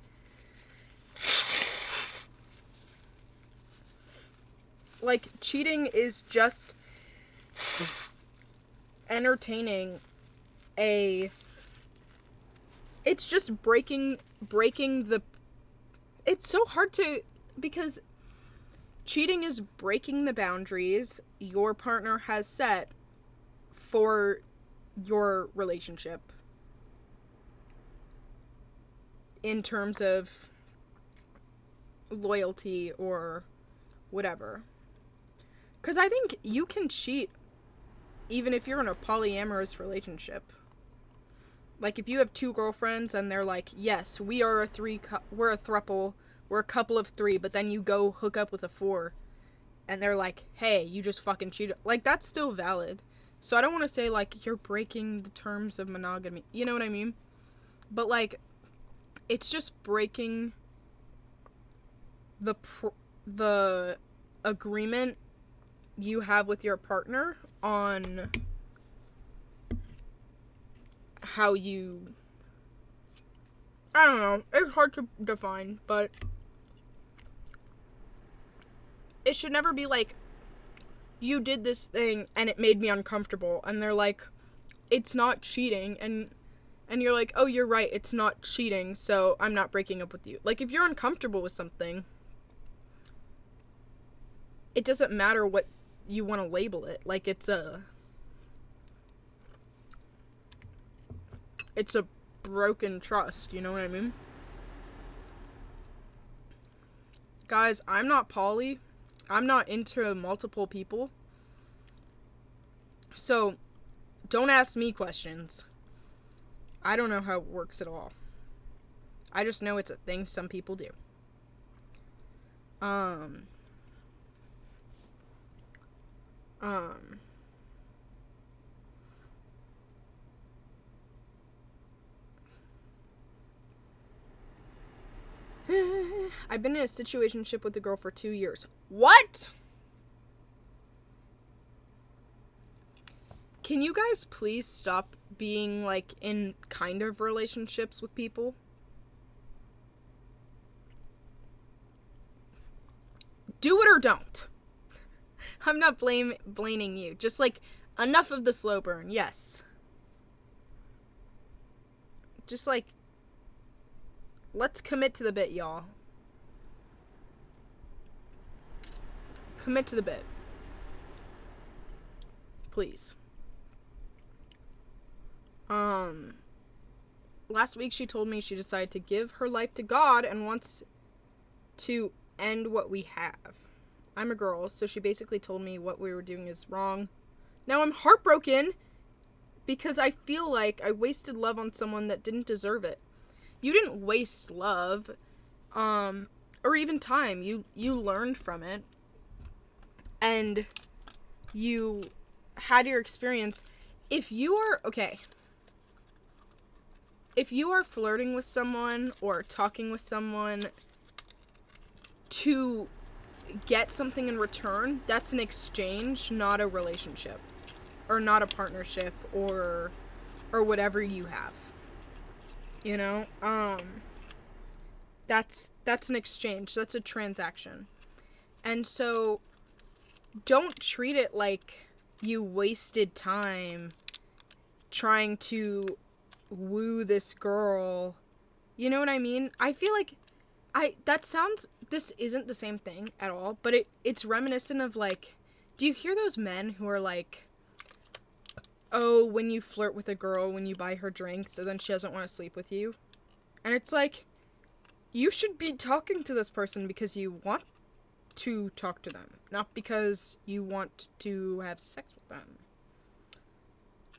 Like, cheating is just entertaining a... It's just breaking the... It's so hard to... Because cheating is breaking the boundaries your partner has set for your relationship. In terms of loyalty or whatever. Because I think you can cheat even if you're in a polyamorous relationship. Like, if you have two girlfriends and they're like, yes, we are we're a throuple, we're a couple of three, but then you go hook up with a four, and they're like, hey, you just fucking cheated. Like, that's still valid. So I don't want to say, like, you're breaking the terms of monogamy. You know what I mean? But, like, it's just breaking the agreement you have with your partner on how you... I don't know. It's hard to define, but it should never be like, you did this thing and it made me uncomfortable, and they're like, it's not cheating, and you're like, oh, you're right, it's not cheating, so I'm not breaking up with you. Like, if you're uncomfortable with something, it doesn't matter what you want to label it. Like, it's a broken trust, you know what I mean? Guys, I'm not poly. I'm not into multiple people. So, don't ask me questions. I don't know how it works at all. I just know it's a thing some people do. I've been in a situationship with a girl for 2 years. What? Can you guys please stop being, like, in kind of relationships with people? Do it or don't. I'm not blaming you. Just, like, enough of the slow burn. Yes. Just, like, let's commit to the bit, y'all. Commit to the bit. Please. Last week she told me she decided to give her life to God and wants to end what we have. I'm a girl, so she basically told me what we were doing is wrong. Now I'm heartbroken because I feel like I wasted love on someone that didn't deserve it. You didn't waste love, or even time. You learned from it, and you had your experience, if you are, okay, if you are flirting with someone or talking with someone to get something in return, that's an exchange, not a relationship. Or not a partnership, or whatever you have. You know? That's an exchange. That's a transaction. And so don't treat it like you wasted time trying to woo this girl. You know what I mean? I feel like this isn't the same thing at all, but it's reminiscent of, like, do you hear those men who are like, oh, when you flirt with a girl, when you buy her drinks, and then she doesn't want to sleep with you? And it's like, you should be talking to this person because you want to talk to them, not because you want to have sex with them.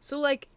So, like,